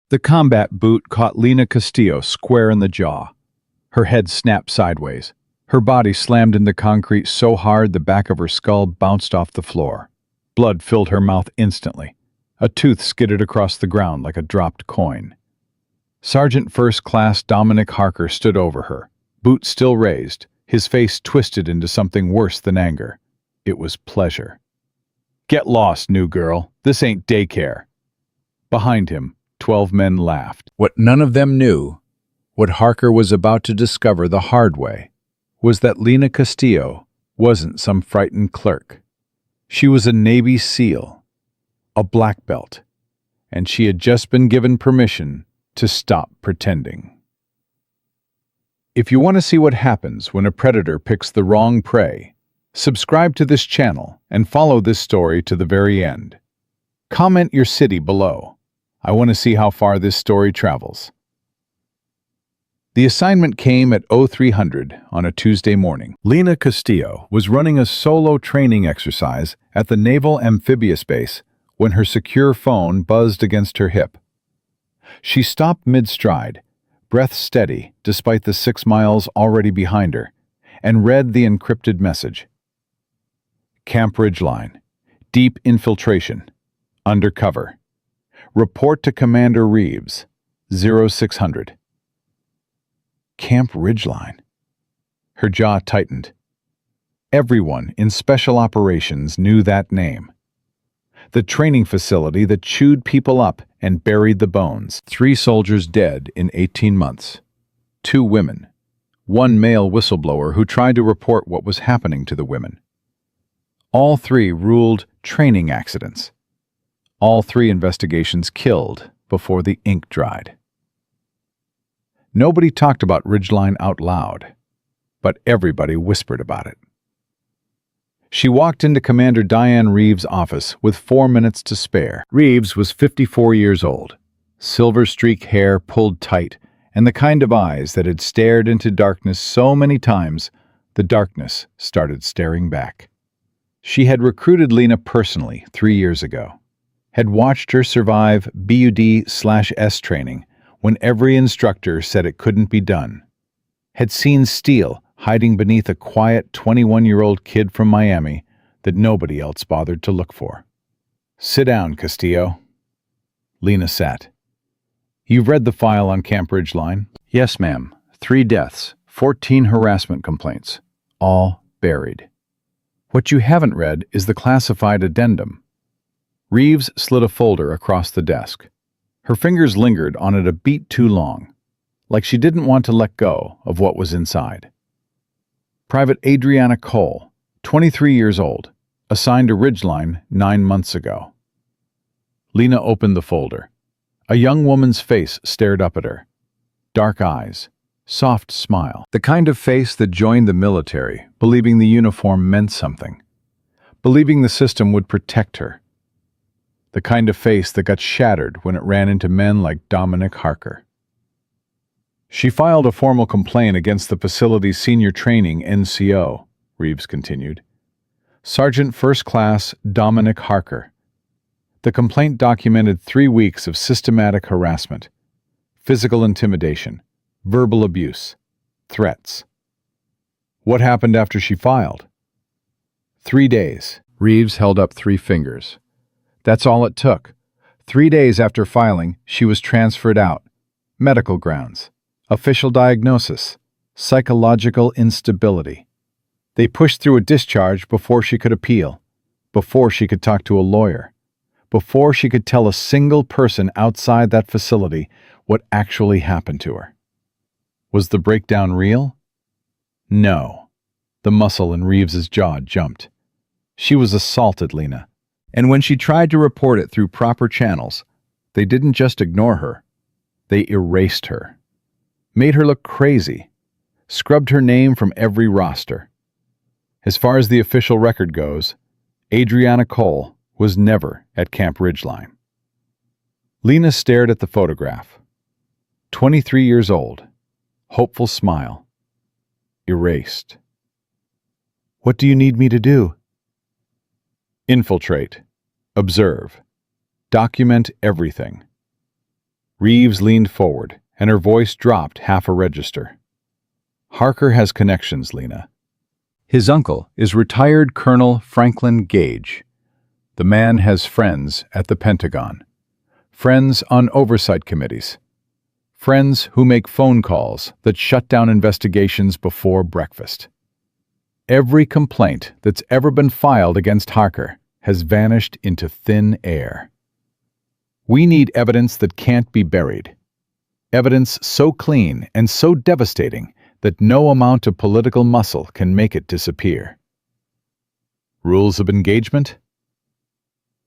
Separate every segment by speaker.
Speaker 1: The combat boot caught Lena Castillo square in the jaw. Her head snapped sideways. Her body slammed into concrete so hard the back of her skull bounced off the floor. Blood filled her mouth instantly. A tooth skidded across the ground like a dropped coin. Sergeant First Class Dominic Harker stood over her, boot still raised, his face twisted into something worse than anger. It was pleasure. "Get lost, new girl. This ain't daycare." Behind him, 12 men laughed. What none of them knew, what Harker was about to discover the hard way, was that Lena Castillo wasn't some frightened clerk. She was a Navy SEAL, a black belt, and she had just been given permission to stop pretending. If you want to see what happens when a predator picks the wrong prey, subscribe to this channel and follow this story to the very end. Comment your city below. I want to see how far this story travels. The assignment came at 0300 on a Tuesday morning. Lena Castillo was running a solo training exercise at the Naval Amphibious Base when her secure phone buzzed against her hip. She stopped mid-stride, breath steady despite the 6 miles already behind her, and read the encrypted message. Camp Ridgeline. Deep infiltration. Undercover. Report to Commander Reeves. 0600. Camp Ridgeline. Her jaw tightened. Everyone in Special Operations knew that name. The training facility that chewed people up and buried the bones. 3 soldiers dead in 18 months. 2 women. 1 male whistleblower who tried to report what was happening to the women. All 3 ruled training accidents. All 3 investigations killed before the ink dried. Nobody talked about Ridgeline out loud, but everybody whispered about it. She walked into Commander Diane Reeves' office with 4 minutes to spare. Reeves was 54 years old, silver-streaked hair pulled tight, and the kind of eyes that had stared into darkness so many times, the darkness started staring back. She had recruited Lena personally 3 years ago, had watched her survive BUD/S training when every instructor said it couldn't be done, had seen steel hiding beneath a quiet 21-year-old kid from Miami that nobody else bothered to look for. "Sit down, Castillo." Lena sat. "You've read the file on Camp Ridgeline?" "Yes, ma'am. 3 deaths, 14 harassment complaints, all buried." "What you haven't read is the classified addendum." Reeves slid a folder across the desk. Her fingers lingered on it a beat too long, like she didn't want to let go of what was inside. Private Adriana Cole, 23 years old, assigned to Ridgeline 9 months ago. Lena opened the folder. A young woman's face stared up at her. Dark eyes, soft smile. The kind of face that joined the military, believing the uniform meant something, believing the system would protect her. The kind of face that got shattered when it ran into men like Dominic Harker. "She filed a formal complaint against the facility's senior training NCO," Reeves continued. "Sergeant First Class Dominic Harker. The complaint documented 3 weeks of systematic harassment, physical intimidation, verbal abuse, threats." "What happened after she filed?" 3 days. Reeves held up 3 fingers. "That's all it took. 3 days after filing, she was transferred out. Medical grounds. Official diagnosis. Psychological instability. They pushed through a discharge before she could appeal, before she could talk to a lawyer, before she could tell a single person outside that facility what actually happened to her." Was the breakdown real? No. The muscle in Reeves's jaw jumped. She was assaulted, Lena. And when she tried to report it through proper channels, they didn't just ignore her. They erased her. Made her look crazy. Scrubbed her name from every roster. As far as the official record goes, Adriana Cole was never at Camp Ridgeline. Lena stared at the photograph. 23 years old. Hopeful smile. Erased. "What do you need me to do?" "Infiltrate. Observe. Document everything." Reeves leaned forward, and her voice dropped half a register. Harker has connections, Lena. His uncle is retired Colonel Franklin Gage. The man has friends at the Pentagon, friends on oversight committees, friends who make phone calls that shut down investigations before breakfast. Every complaint that's ever been filed against Harker has vanished into thin air. We need evidence that can't be buried. Evidence so clean and so devastating that no amount of political muscle can make it disappear. Rules of engagement?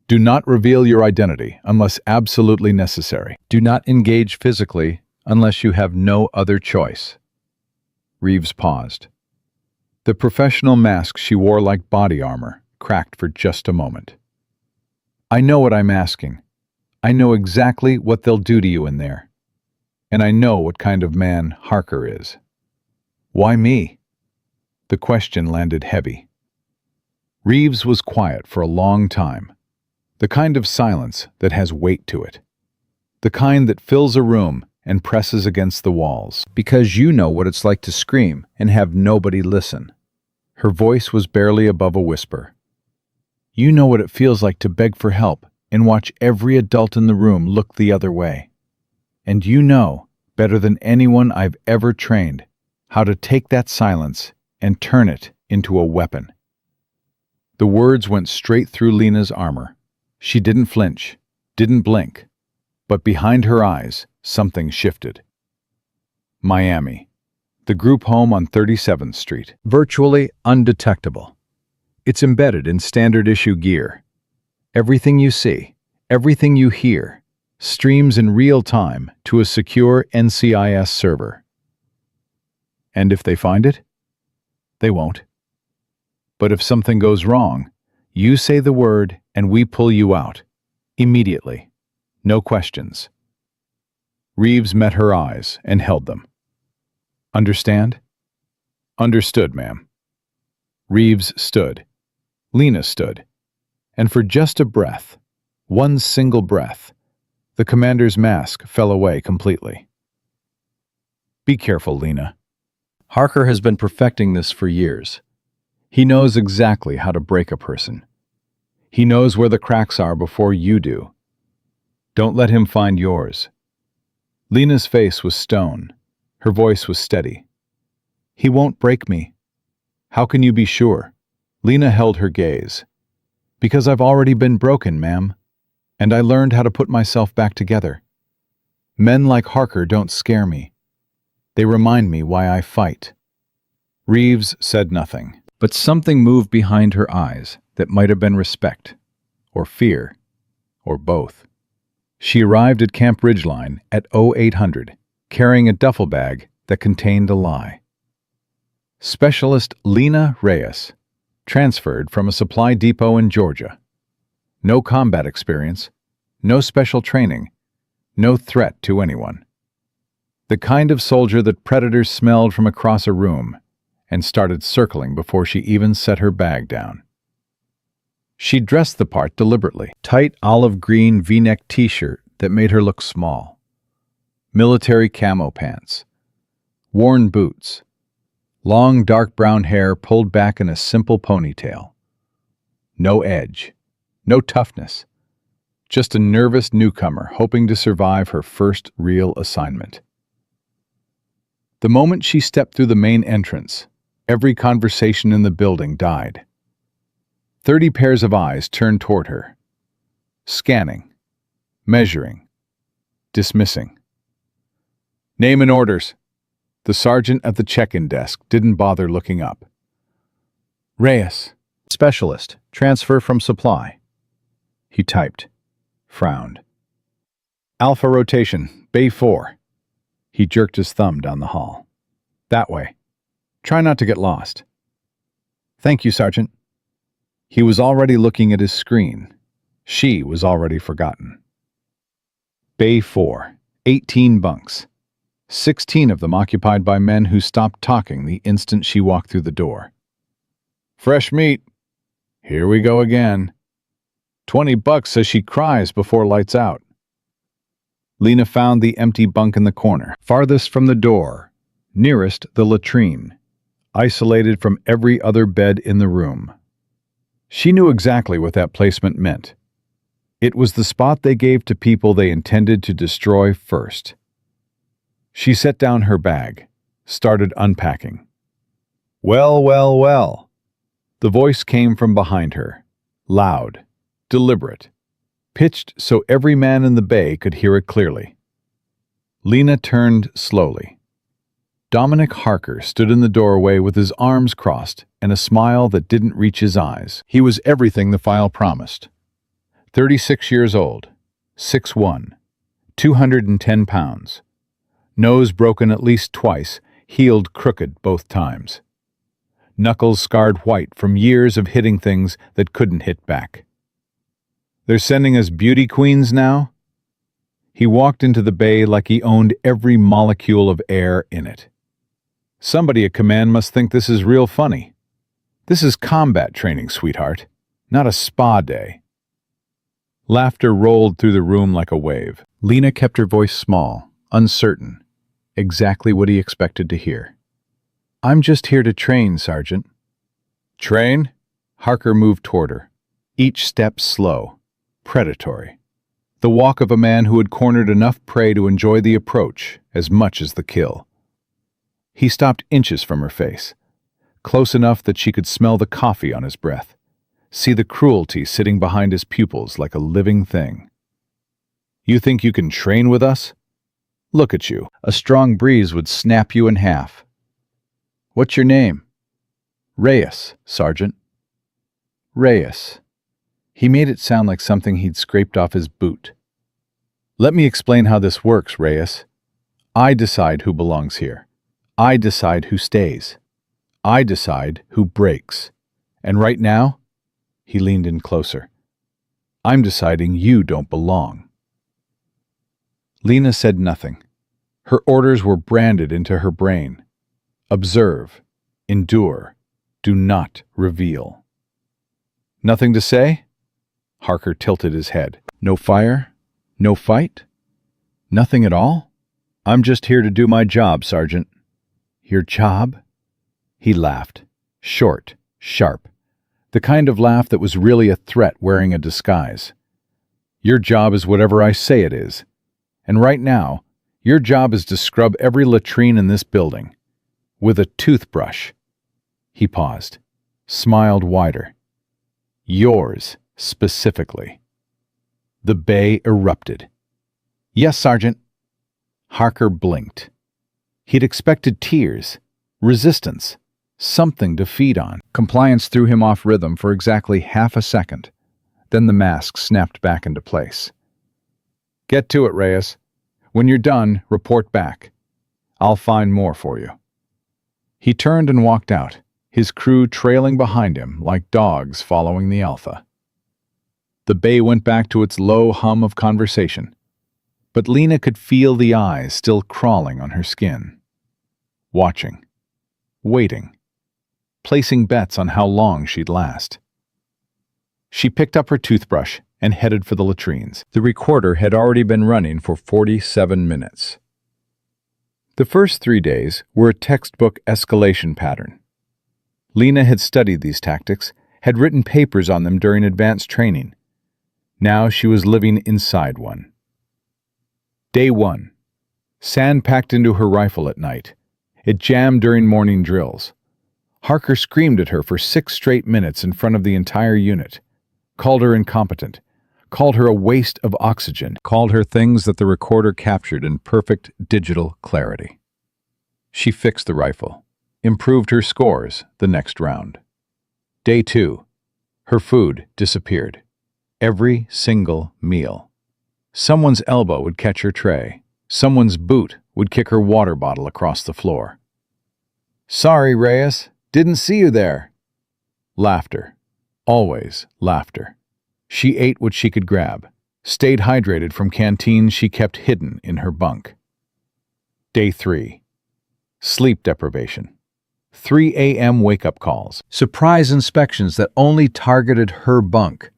Speaker 1: Do not reveal your identity unless absolutely necessary. Do not engage physically unless you have no other choice. Reeves paused. The professional mask she wore like body armor cracked for just a moment. I know what I'm asking. I know exactly what they'll do to you in there. And I know what kind of man Harker is. Why me? The question landed heavy. Reeves was quiet for a long time. The kind of silence that has weight to it. The kind that fills a room and presses against the walls. Because you know what it's like to scream and have nobody listen. Her voice was barely above a whisper. You know what it feels like to beg for help and watch every adult in the room look the other way. And you know, better than anyone I've ever trained, how to take that silence and turn it into a weapon. The words went straight through Lena's armor. She didn't flinch, didn't blink, but behind her eyes, something shifted. Miami, the group home on 37th Street, virtually undetectable. It's embedded in standard issue gear. Everything you see, everything you hear, streams in real time to a secure NCIS server. And if they find it? They won't. But if something goes wrong, you say the word and we pull you out. Immediately. No questions. Reeves met her eyes and held them. Understand? Understood, ma'am. Reeves stood. Lena stood. And for just a breath, one single breath, the commander's mask fell away completely. Be careful, Lena. Harker has been perfecting this for years. He knows exactly how to break a person. He knows where the cracks are before you do. Don't let him find yours. Lena's face was stone. Her voice was steady. He won't break me. How can you be sure? Lena held her gaze. Because I've already been broken, ma'am. And I learned how to put myself back together. Men like Harker don't scare me. They remind me why I fight. Reeves said nothing. But something moved behind her eyes that might have been respect, or fear, or both. She arrived at Camp Ridgeline at 0800, carrying a duffel bag that contained a lie. Specialist Lena Reyes, transferred from a supply depot in Georgia. No combat experience, no special training, no threat to anyone. The kind of soldier that predators smelled from across a room and started circling before she even set her bag down. She dressed the part deliberately. Tight olive green V-neck t-shirt that made her look small. Military camo pants. Worn boots. Long dark brown hair pulled back in a simple ponytail. No edge. No toughness. Just a nervous newcomer hoping to survive her first real assignment. The moment she stepped through the main entrance, every conversation in the building died. 30 pairs of eyes turned toward her. Scanning. Measuring. Dismissing. Name and orders. The sergeant at the check-in desk didn't bother looking up. Reyes. Specialist. Transfer from supply. He typed. Frowned. Alpha rotation. Bay 4. He jerked his thumb down the hall. That way. Try not to get lost. Thank you, Sergeant. He was already looking at his screen. She was already forgotten. Bay 4. 18 bunks. 16 of them occupied by men who stopped talking the instant she walked through the door. Fresh meat. Here we go again. $20 says she cries before lights out. Lena found the empty bunk in the corner, farthest from the door, nearest the latrine, isolated from every other bed in the room. She knew exactly what that placement meant. It was the spot they gave to people they intended to destroy first. She set down her bag, started unpacking. Well, well, well. The voice came from behind her, loud, deliberate, pitched so every man in the bay could hear it clearly. Lena turned slowly. Dominic Harker stood in the doorway with his arms crossed and a smile that didn't reach his eyes. He was everything the file promised. 36 years old, 6'1", 210 pounds. Nose broken at least twice, healed crooked both times. Knuckles scarred white from years of hitting things that couldn't hit back. They're sending us beauty queens now? He walked into the bay like he owned every molecule of air in it. Somebody at command must think this is real funny. This is combat training, sweetheart, not a spa day. Laughter rolled through the room like a wave. Lena kept her voice small, uncertain, exactly what he expected to hear. I'm just here to train, Sergeant. Train? Harker moved toward her, each step slow, predatory. The walk of a man who had cornered enough prey to enjoy the approach as much as the kill. He stopped inches from her face, close enough that she could smell the coffee on his breath, see the cruelty sitting behind his pupils like a living thing. You think you can train with us? Look at you. A strong breeze would snap you in half. What's your name? Reyes, Sergeant. Reyes. He made it sound like something he'd scraped off his boot. Let me explain how this works, Reyes. I decide who belongs here. I decide who stays. I decide who breaks. And right now, he leaned in closer, I'm deciding you don't belong. Lena said nothing. Her orders were branded into her brain. Observe, endure, do not reveal. Nothing to say? Harker tilted his head. No fire? No fight? Nothing at all? I'm just here to do my job, Sergeant. Your job? He laughed, short, sharp, the kind of laugh that was really a threat wearing a disguise. Your job is whatever I say it is. And right now, your job is to scrub every latrine in this building. With a toothbrush. He paused, smiled wider. Yours, specifically. The bay erupted. Yes, Sergeant. Harker blinked. He'd expected tears, resistance, something to feed on. Compliance threw him off rhythm for exactly half a second. Then the mask snapped back into place. Get to it, Reyes. When you're done, report back. I'll find more for you. He turned and walked out, his crew trailing behind him like dogs following the Alpha. The bay went back to its low hum of conversation, but Lena could feel the eyes still crawling on her skin. Watching, waiting, placing bets on how long she'd last. She picked up her toothbrush and headed for the latrines. The recorder had already been running for 47 minutes. The first 3 days were a textbook escalation pattern. Lena had studied these tactics, had written papers on them during advanced training. Now she was living inside one. Day 1. Sand packed into her rifle at night. It jammed during morning drills. Harker screamed at her for 6 straight minutes in front of the entire unit. Called her incompetent. Called her a waste of oxygen. Called her things that the recorder captured in perfect digital clarity. She fixed the rifle. Improved her scores the next round. Day 2. Her food disappeared. Every single meal. Someone's elbow would catch her tray. Someone's boot would kick her water bottle across the floor. Sorry, Reyes. Didn't see you there. Laughter. Always laughter. She ate what she could grab, stayed hydrated from canteens she kept hidden in her bunk. Day 3. Sleep deprivation. 3 a.m. wake-up calls. Surprise inspections that only targeted her bunk.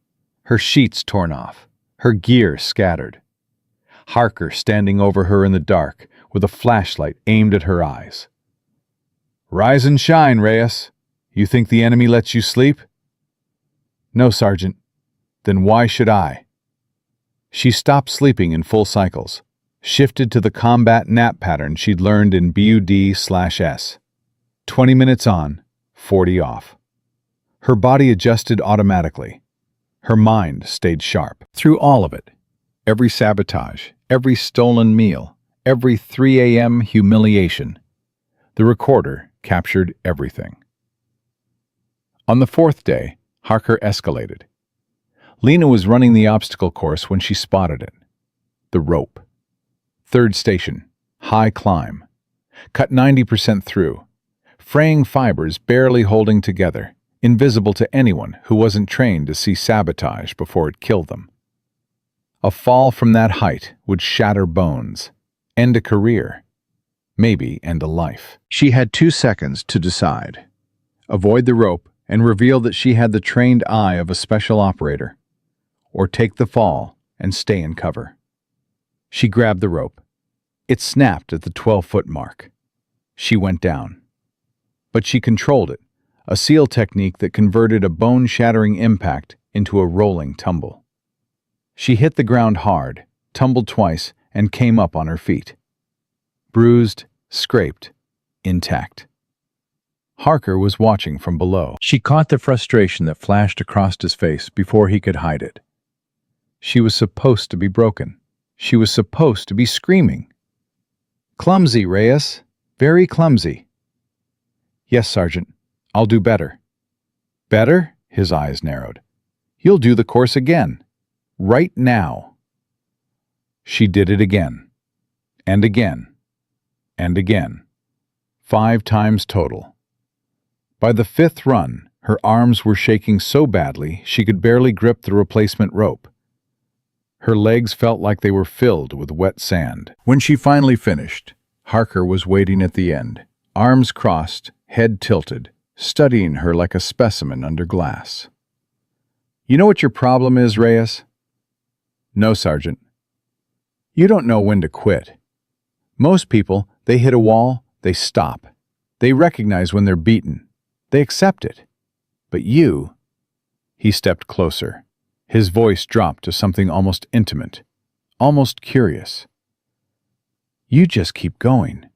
Speaker 1: Her sheets torn off. Her gear scattered. Harker standing over her in the dark, with a flashlight aimed at her eyes. "Rise and shine, Reyes. You think the enemy lets you sleep?" "No, Sergeant." "Then why should I?" She stopped sleeping in full cycles, shifted to the combat nap pattern she'd learned in BUD/S. 20 minutes on, 40 off. Her body adjusted automatically. Her mind stayed sharp. Through all of it, every sabotage, every stolen meal, every 3 a.m. humiliation, the recorder captured everything. On the fourth day, Harker escalated. Lena was running the obstacle course when she spotted it. The rope. Third station, high climb. Cut 90% through. Fraying fibers barely holding together, invisible to anyone who wasn't trained to see sabotage before it killed them. A fall from that height would shatter bones, end a career, maybe end a life. She had 2 seconds to decide. Avoid the rope and reveal that she had the trained eye of a special operator, or take the fall and stay in cover. She grabbed the rope. It snapped at the 12-foot mark. She went down. But she controlled it, a SEAL technique that converted a bone-shattering impact into a rolling tumble. She hit the ground hard, tumbled twice, and came up on her feet. Bruised, scraped, intact. Harker was watching from below. She caught the frustration that flashed across his face before he could hide it. She was supposed to be broken. She was supposed to be screaming. "Clumsy, Reyes. Very clumsy." "Yes, Sergeant. I'll do better." "Better?" His eyes narrowed. "You'll do the course again. Right now." She did it again. And again. And again. 5 times total. By the 5th run, her arms were shaking so badly she could barely grip the replacement rope. Her legs felt like they were filled with wet sand. When she finally finished, Harker was waiting at the end, arms crossed, head tilted, studying her like a specimen under glass. "You know what your problem is, Reyes?" "No, Sergeant." "You don't know when to quit. Most people, they hit a wall, they stop. They recognize when they're beaten. They accept it. But you—" He stepped closer. His voice dropped to something almost intimate, almost curious. "You just keep going.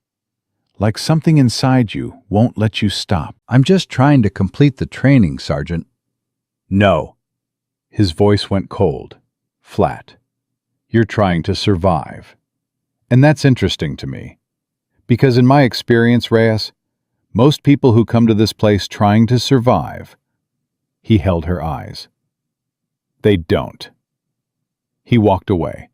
Speaker 1: Like something inside you won't let you stop." "I'm just trying to complete the training, Sergeant." "No." His voice went cold, flat. "You're trying to survive. And that's interesting to me. Because in my experience, Reyes, most people who come to this place trying to survive," he held her eyes, "they don't." He walked away.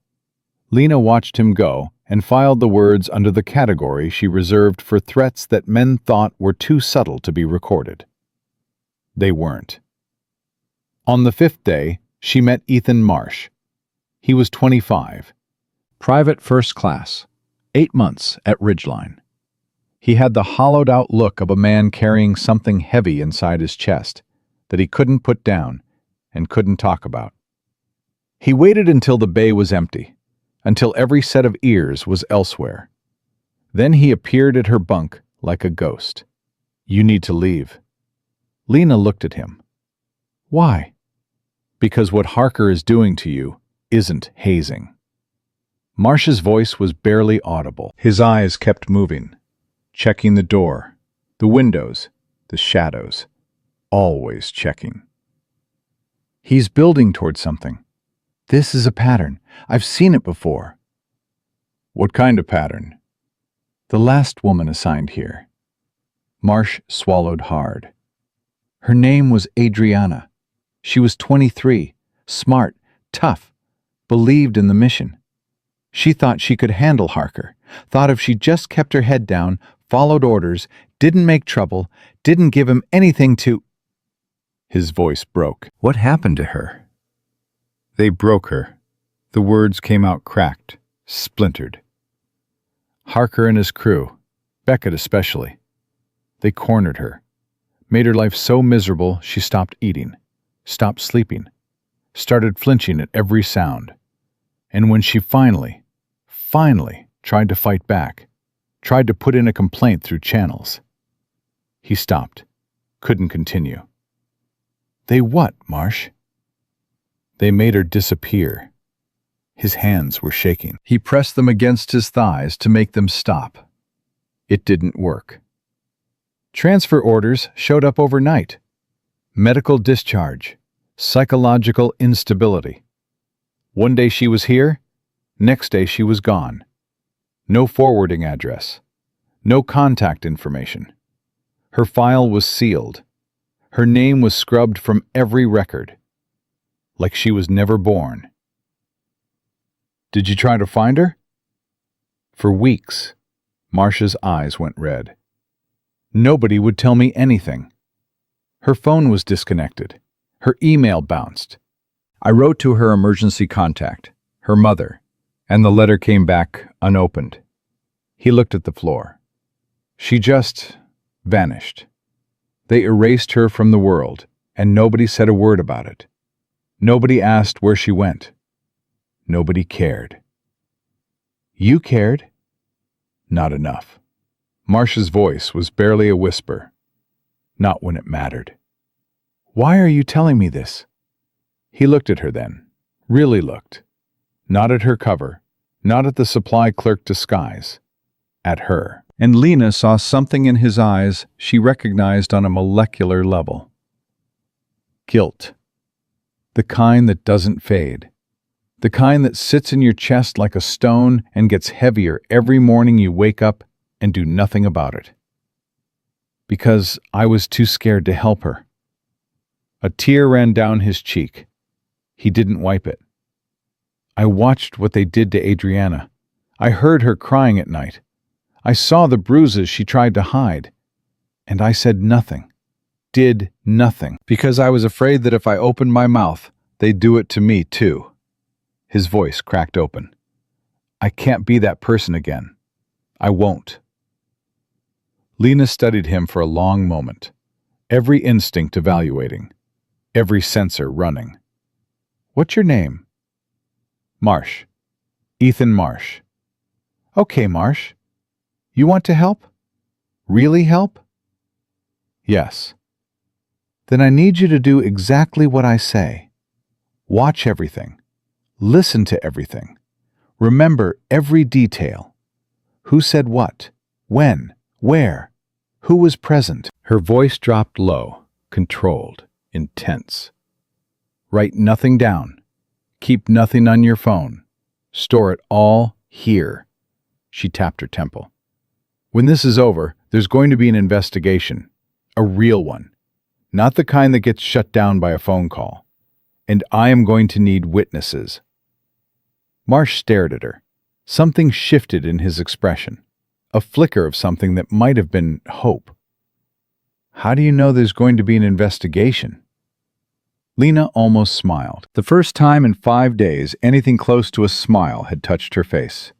Speaker 1: Lena watched him go and filed the words under the category she reserved for threats that men thought were too subtle to be recorded. They weren't. On the 5th day, she met Ethan Marsh. He was 25. Private first class, 8 months at Ridgeline. He had the hollowed-out look of a man carrying something heavy inside his chest that he couldn't put down and couldn't talk about. He waited until the bay was empty, until every set of ears was elsewhere. Then he appeared at her bunk like a ghost. "You need to leave." Lena looked at him. "Why?" "Because what Harker is doing to you isn't hazing." Marsh's voice was barely audible. His eyes kept moving, checking the door, the windows, the shadows, always checking. "He's building toward something. This is a pattern. I've seen it before." "What kind of pattern?" "The last woman assigned here." Marsh swallowed hard. Her name was Adriana. She was 23, smart, tough, believed in the mission. She thought she could handle Harker, thought if she just kept her head down, followed orders, didn't make trouble, didn't give him anything to— His voice broke. "What happened to her?" "They broke her." The words came out cracked, splintered. "Harker and his crew, Beckett especially. They cornered her, made her life so miserable she stopped eating, stopped sleeping, started flinching at every sound. And when she finally, finally tried to fight back, tried to put in a complaint through channels. He stopped, couldn't continue. They what, Marsh? They made her disappear. His hands were shaking. He pressed them against his thighs to make them stop. It didn't work. Transfer orders showed up overnight. Medical discharge, psychological instability. One day she was here, next day she was gone. No forwarding address, no contact information. Her file was sealed. Her name was scrubbed from every record, like she was never born. Did you try to find her? For weeks, Marcia's eyes went red. Nobody would tell me anything. Her phone was disconnected. Her email bounced. I wrote to her emergency contact, her mother, and the letter came back unopened. He looked at the floor. She just vanished. They erased her from the world, and nobody said a word about it. Nobody asked where she went. Nobody cared. You cared? Not enough. Marcia's voice was barely a whisper. Not when it mattered. Why are you telling me this? He looked at her then, really looked. Not at her cover, not at the supply clerk disguise. At her. And Lena saw something in his eyes she recognized on a molecular level. Guilt. The kind that doesn't fade. The kind that sits in your chest like a stone and gets heavier every morning you wake up and do nothing about it. Because I was too scared to help her. A tear ran down his cheek. He didn't wipe it. I watched what they did to Adriana. I heard her crying at night. I saw the bruises she tried to hide. And I said nothing. Did nothing. Because I was afraid that if I opened my mouth, they'd do it to me too. His voice cracked open. I can't be that person again. I won't. Lena studied him for a long moment, every instinct evaluating, every sensor running. What's your name? Marsh. Ethan Marsh. Okay, Marsh. You want to help? Really help? Yes. Then I need you to do exactly what I say. Watch everything. Listen to everything. Remember every detail. Who said what? When? Where? Who was present? Her voice dropped low, controlled, intense. Write nothing down. Keep nothing on your phone. Store it all here. She tapped her temple. When this is over, there's going to be an investigation. A real one. Not the kind that gets shut down by a phone call. And I am going to need witnesses. Marsh stared at her. Something shifted in his expression. A flicker of something that might have been hope. How do you know there's going to be an investigation? Lena almost smiled. The first time in 5 days anything close to a smile had touched her face.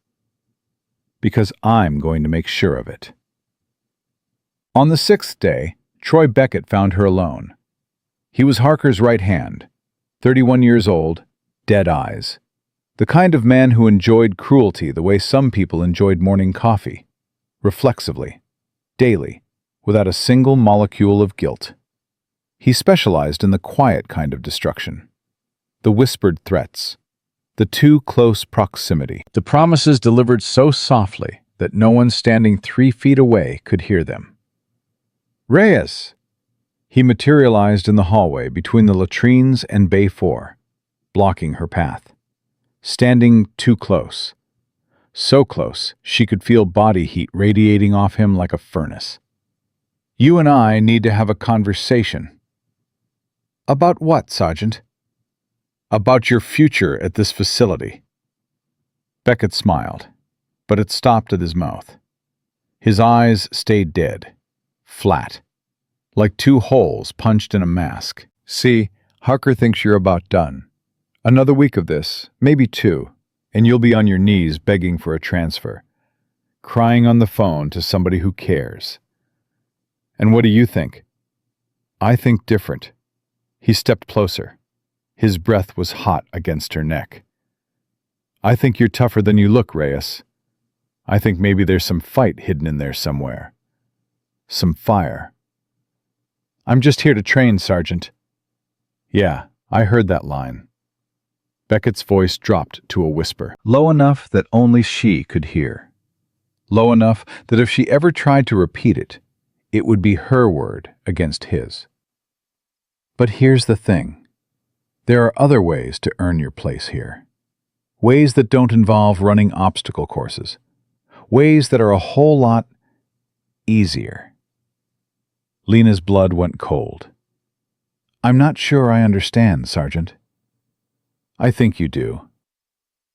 Speaker 1: Because I'm going to make sure of it. On the 6th day, Troy Beckett found her alone. He was Harker's right hand, 31 years old, dead eyes. The kind of man who enjoyed cruelty the way some people enjoyed morning coffee, reflexively, daily, without a single molecule of guilt. He specialized in the quiet kind of destruction, the whispered threats, the too close proximity, the promises delivered so softly that no one standing 3 feet away could hear them. Reyes! He materialized in the hallway between the latrines and Bay 4, blocking her path. Standing too close. So close she could feel body heat radiating off him like a furnace. You and I need to have a conversation. About what, Sergeant? About your future at this facility. Beckett smiled, but it stopped at his mouth. His eyes stayed dead, flat, like 2 holes punched in a mask. See, Harker thinks you're about done. Another week of this, maybe 2, and you'll be on your knees begging for a transfer, crying on the phone to somebody who cares. And what do you think? I think different. He stepped closer. His breath was hot against her neck. I think you're tougher than you look, Reyes. I think maybe there's some fight hidden in there somewhere. Some fire. I'm just here to train, Sergeant. Yeah, I heard that line. Beckett's voice dropped to a whisper, low enough that only she could hear. Low enough that if she ever tried to repeat it, it would be her word against his. But here's the thing. There are other ways to earn your place here. Ways that don't involve running obstacle courses. Ways that are a whole lot easier. Lena's blood went cold. I'm not sure I understand, Sergeant. I think you do.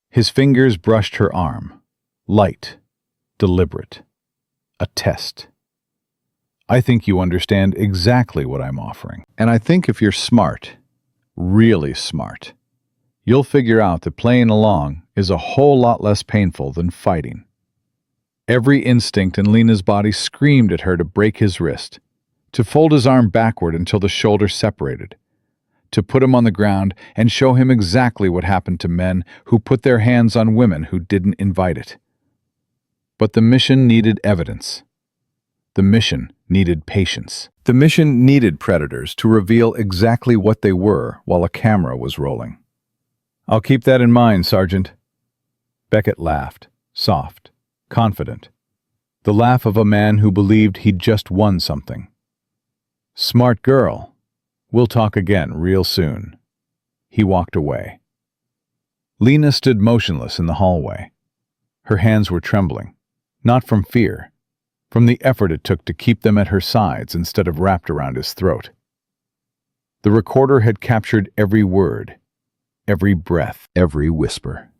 Speaker 1: His fingers brushed her arm. Light. Deliberate. A test. I think you understand exactly what I'm offering. And I think if you're smart, really smart, you'll figure out that playing along is a whole lot less painful than fighting. Every instinct in Lena's body screamed at her to break his wrist, to fold his arm backward until the shoulders separated, to put him on the ground and show him exactly what happened to men who put their hands on women who didn't invite it. But the mission needed evidence. The mission needed patience. The mission needed predators to reveal exactly what they were while a camera was rolling. I'll keep that in mind, Sergeant. Beckett laughed, soft, confident. The laugh of a man who believed he'd just won something. Smart girl. We'll talk again real soon. He walked away. Lena stood motionless in the hallway. Her hands were trembling, not from fear, from the effort it took to keep them at her sides instead of wrapped around his throat. The recorder had captured every word, every breath, every whisper.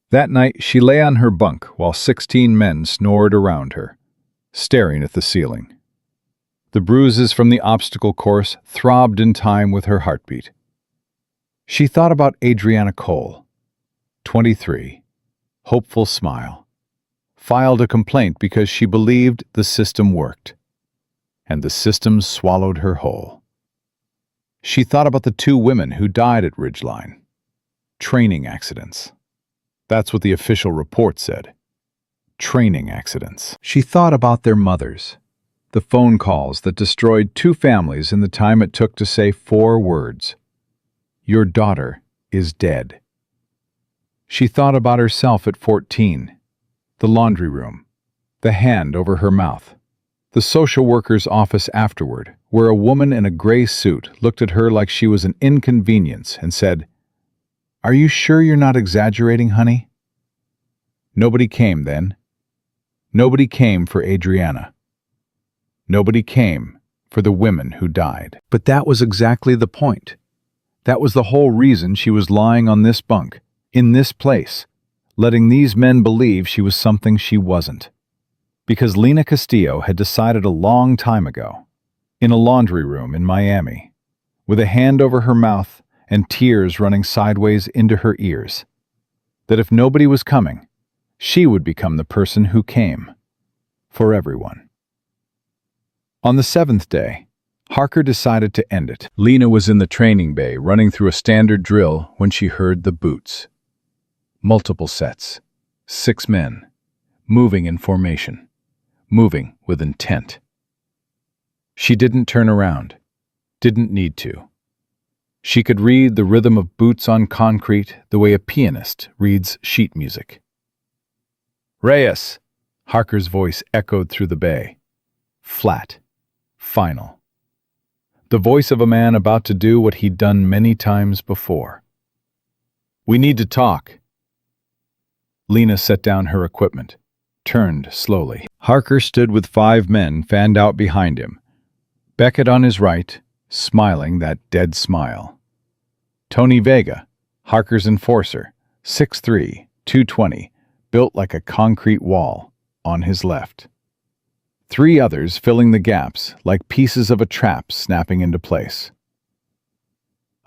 Speaker 1: That night, she lay on her bunk while 16 men snored around her, staring at the ceiling. The bruises from the obstacle course throbbed in time with her heartbeat. She thought about Adriana Cole, 23, hopeful smile, filed a complaint because she believed the system worked, and the system swallowed her whole. She thought about the 2 women who died at Ridgeline. Training accidents. That's what the official report said. Training accidents. She thought about their mothers. The phone calls that destroyed 2 families in the time it took to say 4 words. Your daughter is dead. She thought about herself at 14. The laundry room. The hand over her mouth. The social worker's office afterward, where a woman in a gray suit looked at her like she was an inconvenience and said, "Are you sure you're not exaggerating, honey?" Nobody came then. Nobody came for Adriana. Nobody came for the women who died. But that was exactly the point. That was the whole reason she was lying on this bunk, in this place, letting these men believe she was something she wasn't. Because Lena Castillo had decided a long time ago, in a laundry room in Miami, with a hand over her mouth and tears running sideways into her ears, that if nobody was coming, she would become the person who came, for everyone. On the 7th day, Harker decided to end it. Lena was in the training bay running through a standard drill when she heard the boots. Multiple sets, 6 men, moving in formation, moving with intent. She didn't turn around, didn't need to. She could read the rhythm of boots on concrete the way a pianist reads sheet music. "Reyes!" Harker's voice echoed through the bay. Flat. Final. The voice of a man about to do what he'd done many times before. "We need to talk." Lena set down her equipment, turned slowly. Harker stood with 5 men fanned out behind him. Beckett on his right, smiling that dead smile. Tony Vega, Harker's enforcer, 6'3", 220, built like a concrete wall, on his left. 3 others filling the gaps like pieces of a trap snapping into place.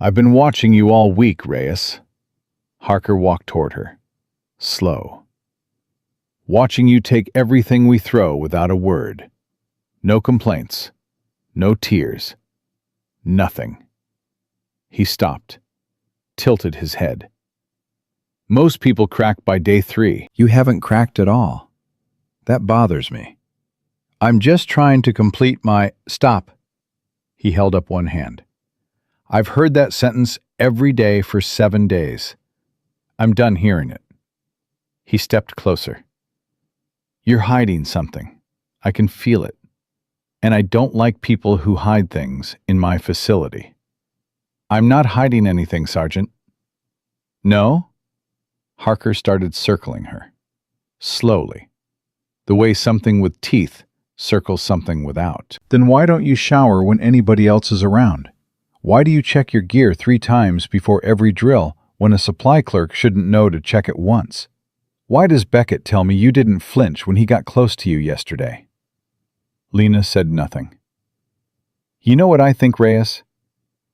Speaker 1: "I've been watching you all week, Reyes." Harker walked toward her, slow. "Watching you take everything we throw without a word. No complaints. No tears. Nothing." He stopped, tilted his head. Most people crack by day 3. You haven't cracked at all. That bothers me. I'm just trying to complete my— Stop. He held up one hand. I've heard that sentence every day for 7 days. I'm done hearing it. He stepped closer. You're hiding something. I can feel it. And I don't like people who hide things in my facility. I'm not hiding anything, Sergeant. No? Harker started circling her. Slowly. The way something with teeth circles something without. Then why don't you shower when anybody else is around? Why do you check your gear 3 times before every drill when a supply clerk shouldn't know to check it once? Why does Beckett tell me you didn't flinch when he got close to you yesterday? Lena said nothing. You know what I think, Reyes?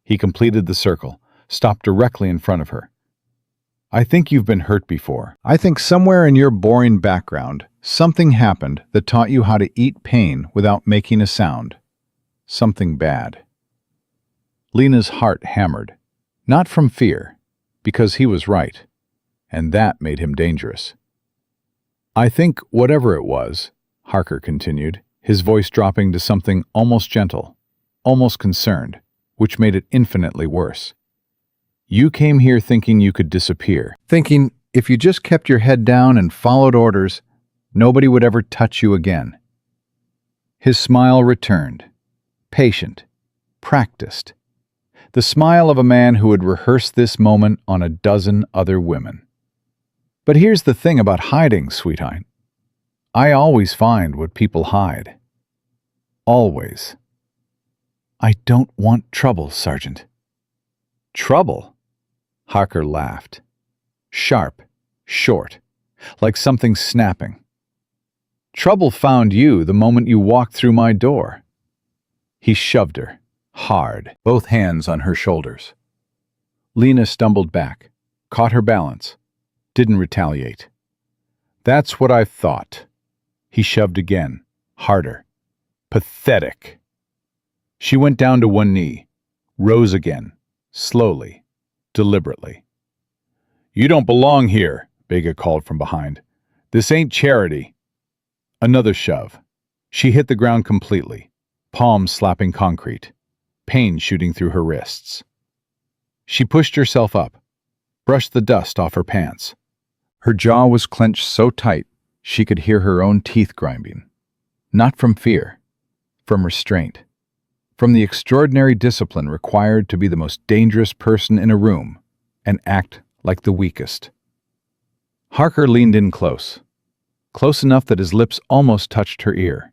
Speaker 1: He completed the circle, stopped directly in front of her. I think you've been hurt before. I think somewhere in your boring background, something happened that taught you how to eat pain without making a sound. Something bad. Lena's heart hammered, not from fear, because he was right, and that made him dangerous. I think whatever it was, Harker continued, his voice dropping to something almost gentle, almost concerned, which made it infinitely worse. You came here thinking you could disappear, thinking if you just kept your head down and followed orders, nobody would ever touch you again. His smile returned, patient, practiced, the smile of a man who had rehearsed this moment on a dozen other women. But here's the thing about hiding, sweetheart. I always find what people hide. Always. I don't want trouble, Sergeant. Trouble? Harker laughed. Sharp, short, like something snapping. Trouble found you the moment you walked through my door. He shoved her, hard, both hands on her shoulders. Lena stumbled back, caught her balance, didn't retaliate. That's what I thought. He shoved again, harder. Pathetic. She went down to one knee, rose again, slowly, deliberately. You don't belong here, Vega called from behind. This ain't charity. Another shove. She hit the ground completely, palms slapping concrete, pain shooting through her wrists. She pushed herself up, brushed the dust off her pants. Her jaw was clenched so tight she could hear her own teeth grinding. Not from fear, from restraint, from the extraordinary discipline required to be the most dangerous person in a room and act like the weakest. Harker leaned in close enough that his lips almost touched her ear,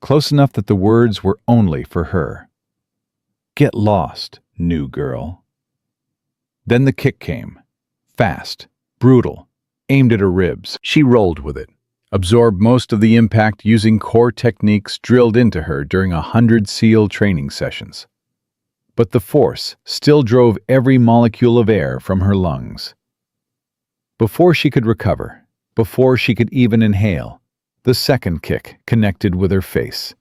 Speaker 1: close enough that the words were only for her. Get lost, new girl. Then the kick came, fast, brutal, aimed at her ribs. She rolled with it, absorbed most of the impact using core techniques drilled into her during 100 SEAL training sessions. But the force still drove every molecule of air from her lungs. Before she could recover, before she could even inhale, the second kick connected with her face.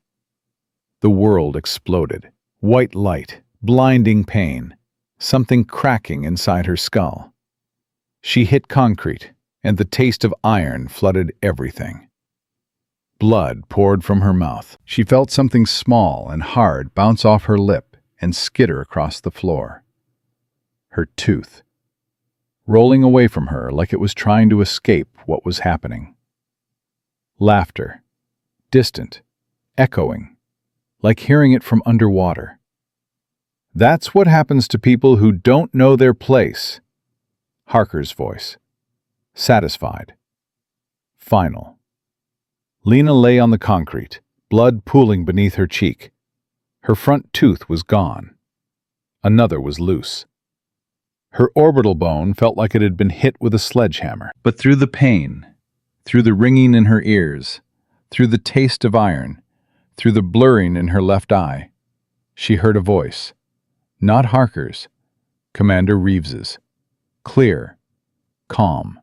Speaker 1: The world exploded. White light, blinding pain, something cracking inside her skull. She hit concrete, and the taste of iron flooded everything. Blood poured from her mouth. She felt something small and hard bounce off her lip and skitter across the floor. Her tooth, rolling away from her like it was trying to escape what was happening. Laughter, distant, echoing, like hearing it from underwater. That's what happens to people who don't know their place. Harker's voice. Satisfied. Final. Lena lay on the concrete, blood pooling beneath her cheek. Her front tooth was gone. Another was loose. Her orbital bone felt like it had been hit with a sledgehammer. But through the pain, through the ringing in her ears, through the taste of iron, through the blurring in her left eye, she heard a voice. Not Harker's, Commander Reeves's. Clear, calm,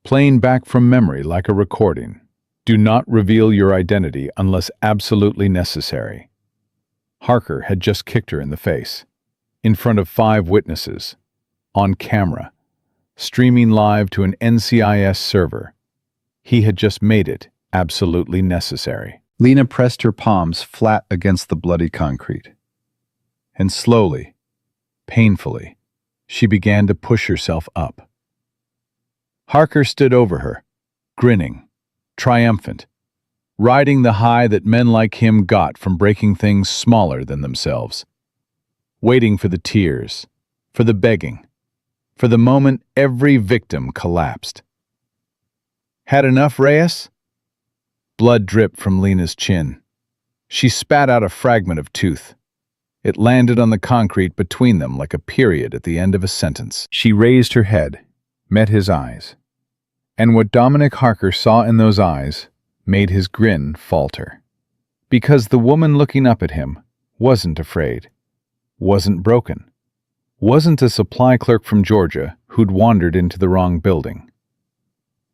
Speaker 1: playing back from memory like a recording. Do not reveal your identity unless absolutely necessary. Harker had just kicked her in the face, in front of 5 witnesses, on camera, streaming live to an NCIS server. He had just made it absolutely necessary.
Speaker 2: Lena pressed her palms flat against the bloody concrete. And slowly, painfully, she began to push herself up. Harker stood over her, grinning, triumphant, riding the high that men like him got from breaking things smaller than themselves, waiting for the tears, for the begging, for the moment every victim collapsed. Had enough, Reyes? Blood dripped from Lena's chin. She spat out a fragment of tooth. It landed on the concrete between them like a period at the end of a sentence. She raised her head, met his eyes, and what Dominic Harker saw in those eyes made his grin falter. Because the woman looking up at him wasn't afraid, wasn't broken, wasn't a supply clerk from Georgia who'd wandered into the wrong building.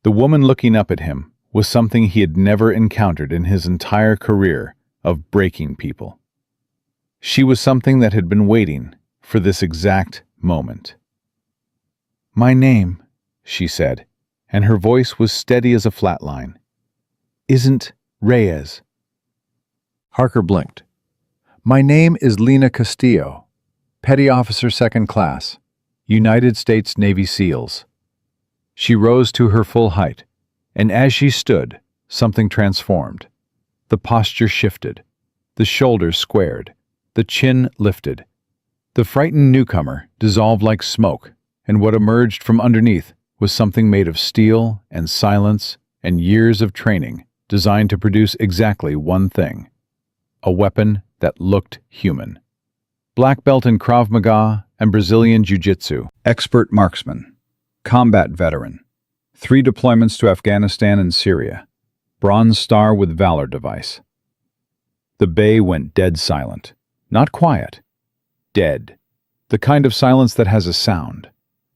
Speaker 2: The woman looking up at him was something he had never encountered in his entire career of breaking people. She was something that had been waiting for this exact moment. "My name," she said, and her voice was steady as a flat line, "isn't Reyes." Harker blinked. "My name is Lena Castillo, Petty Officer Second Class, United States Navy SEALs." She rose to her full height, and as she stood, something transformed. The posture shifted, the shoulders squared, the chin lifted. The frightened newcomer dissolved like smoke, and what emerged from underneath was something made of steel and silence and years of training designed to produce exactly one thing: a weapon that looked human. Black belt in Krav Maga and Brazilian Jiu-Jitsu. Expert marksman. Combat veteran. 3 deployments to Afghanistan and Syria. Bronze Star with Valor device. The bay went dead silent. Not quiet. Dead. The kind of silence that has a sound.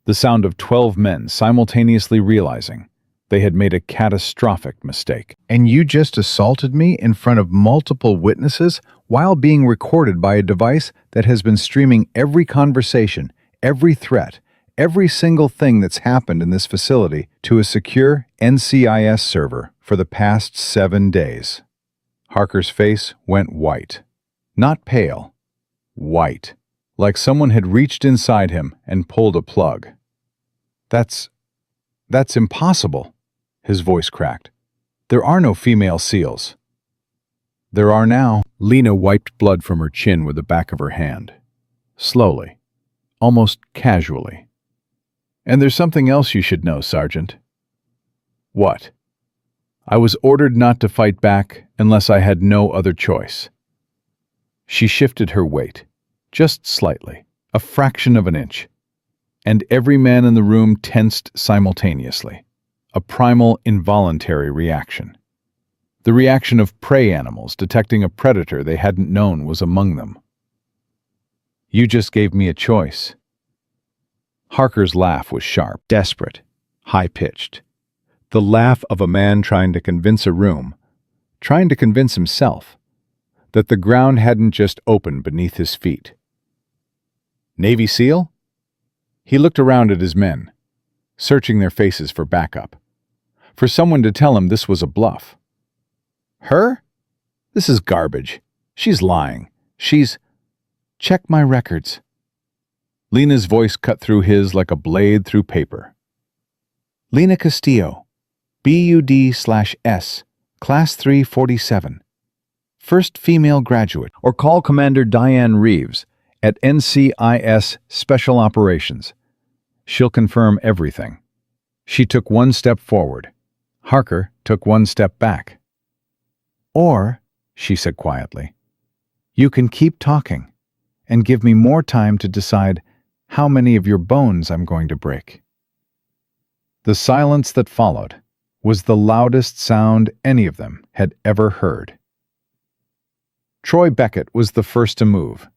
Speaker 2: The sound of 12 men simultaneously realizing they had made a catastrophic mistake. "And you just assaulted me in front of multiple witnesses while being recorded by a device that has been streaming every conversation, every threat, every single thing that's happened in this facility to a secure NCIS server for the past 7 days." Harker's face went white. Not pale. White. Like someone had reached inside him and pulled a plug. That's impossible," his voice cracked. "There are no female SEALs." "There are now." Lena wiped blood from her chin with the back of her hand. Slowly. Almost casually. "And there's something else you should know, Sergeant." "What?" "I was ordered not to fight back unless I had no other choice." She shifted her weight, just slightly, a fraction of an inch, and every man in the room tensed simultaneously, a primal, involuntary reaction. The reaction of prey animals detecting a predator they hadn't known was among them. "You just gave me a choice." Harker's laugh was sharp, desperate, high-pitched. The laugh of a man trying to convince a room, trying to convince himself, that the ground hadn't just opened beneath his feet. "Navy SEAL?" He looked around at his men, searching their faces for backup, for someone to tell him this was a bluff. "Her? This is garbage. She's lying. She's—" "Check my records." Lena's voice cut through his like a blade through paper. "Lena Castillo, BUD/S, Class 347. First female graduate." "Or call Commander Diane Reeves at NCIS Special Operations. She'll confirm everything." She took one step forward. Harker took one step back. "Or," she said quietly, "you can keep talking and give me more time to decide how many of your bones I'm going to break." The silence that followed was the loudest sound any of them had ever heard. Troy Beckett was the first to move.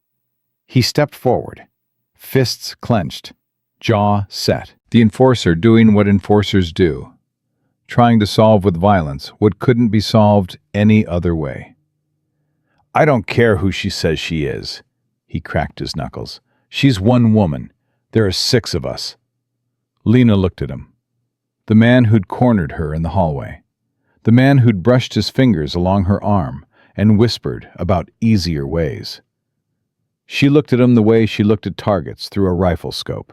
Speaker 2: He stepped forward, fists clenched, jaw set. The enforcer doing what enforcers do, trying to solve with violence what couldn't be solved any other way. "I don't care who she says she is," he cracked his knuckles. "She's one woman. There are 6 of us."
Speaker 1: Lena looked at him. The man who'd cornered her in the hallway. The man who'd brushed his fingers along her arm and whispered about easier ways. She looked at him the way she looked at targets through a rifle scope.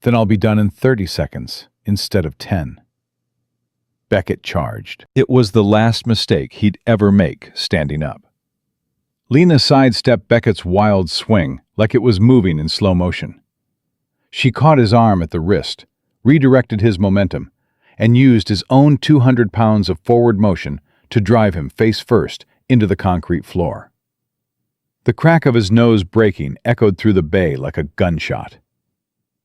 Speaker 1: Then I'll be done in 30 seconds instead of 10. Beckett charged. It was the last mistake he'd ever make standing up. Lena sidestepped Beckett's wild swing like it was moving in slow motion. She caught his arm at the wrist, redirected his momentum, and used his own 200 pounds of forward motion to drive him face first into the concrete floor. The crack of his nose breaking echoed through the bay like a gunshot.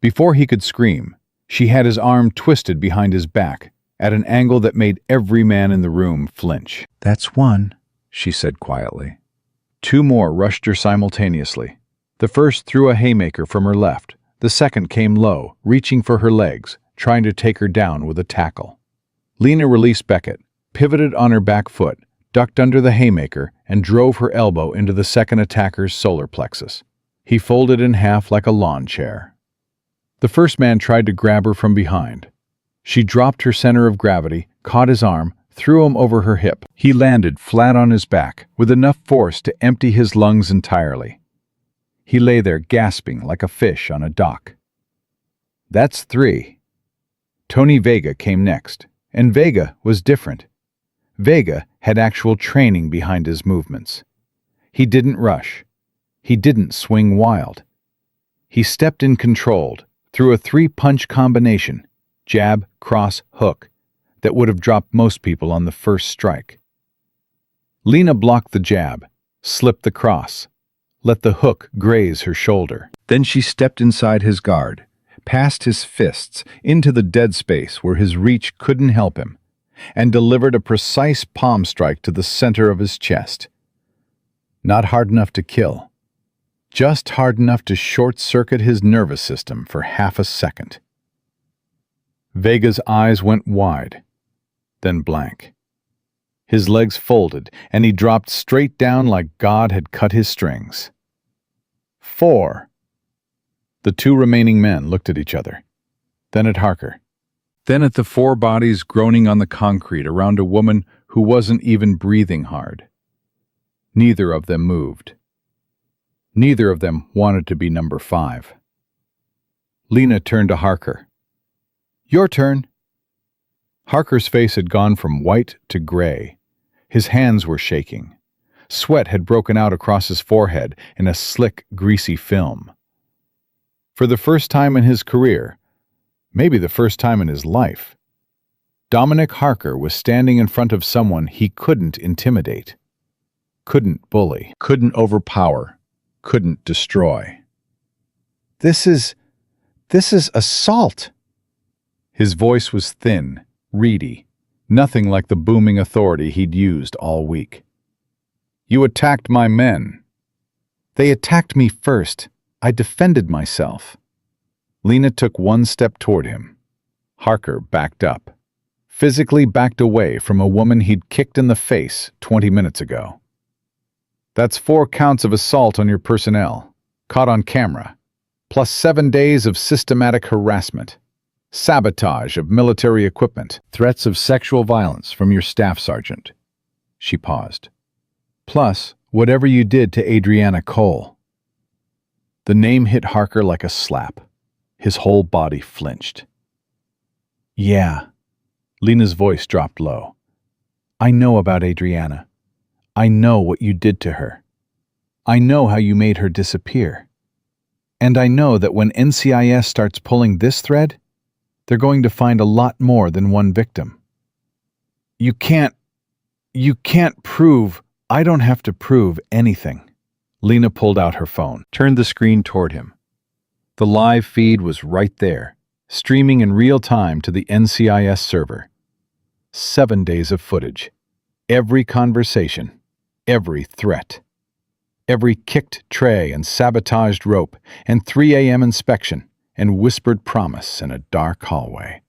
Speaker 1: Before he could scream, she had his arm twisted behind his back at an angle that made every man in the room flinch. "That's one," she said quietly. 2 more rushed her simultaneously. The first threw a haymaker from her left. The second came low, reaching for her legs, trying to take her down with a tackle. Lena released Beckett, pivoted on her back foot, ducked under the haymaker, and drove her elbow into the second attacker's solar plexus. He folded in half like a lawn chair. The first man tried to grab her from behind. She dropped her center of gravity, caught his arm, threw him over her hip. He landed flat on his back, with enough force to empty his lungs entirely. He lay there gasping like a fish on a dock. That's 3. Tony Vega came next, and Vega was different. Vega had actual training behind his movements. He didn't rush. He didn't swing wild. He stepped in controlled, through a 3-punch combination, jab, cross, hook, that would have dropped most people on the first strike. Lena blocked the jab, slipped the cross, let the hook graze her shoulder. Then she stepped inside his guard, past his fists, into the dead space where his reach couldn't help him, and delivered a precise palm strike to the center of his chest. Not hard enough to kill, just hard enough to short-circuit his nervous system for half a second. Vega's eyes went wide, then blank. His legs folded, and he dropped straight down like God had cut his strings. 4. The 2 remaining men looked at each other, then at Harker, then at the 4 bodies groaning on the concrete around a woman who wasn't even breathing hard. Neither of them moved. Neither of them wanted to be number 5. Lena turned to Harker. "Your turn." Harker's face had gone from white to gray. His hands were shaking. Sweat had broken out across his forehead in a slick, greasy film. For the first time in his career, maybe the first time in his life, Dominic Harker was standing in front of someone he couldn't intimidate, couldn't bully, couldn't overpower, couldn't destroy. This is assault." His voice was thin, reedy, nothing like the booming authority he'd used all week. "You attacked my men." "They attacked me first. I defended myself." Lena took 1 step toward him. Harker backed up, physically backed away from a woman he'd kicked in the face 20 minutes ago. "That's 4 counts of assault on your personnel, caught on camera, plus 7 days of systematic harassment. Sabotage of military equipment, threats of sexual violence from your staff sergeant." She paused. "Plus, whatever you did to Adriana Cole." The name hit Harker like a slap. His whole body flinched. "Yeah." Lena's voice dropped low. "I know about Adriana. I know what you did to her. I know how you made her disappear. And I know that when NCIS starts pulling this thread, they're going to find a lot more than 1 victim. You can't prove. I don't have to prove anything." Lena pulled out her phone, turned the screen toward him. The live feed was right there, streaming in real time to the NCIS server. 7 days of footage. Every conversation, every threat, every kicked tray and sabotaged rope, and 3 a.m. inspection, and whispered promise in a dark hallway.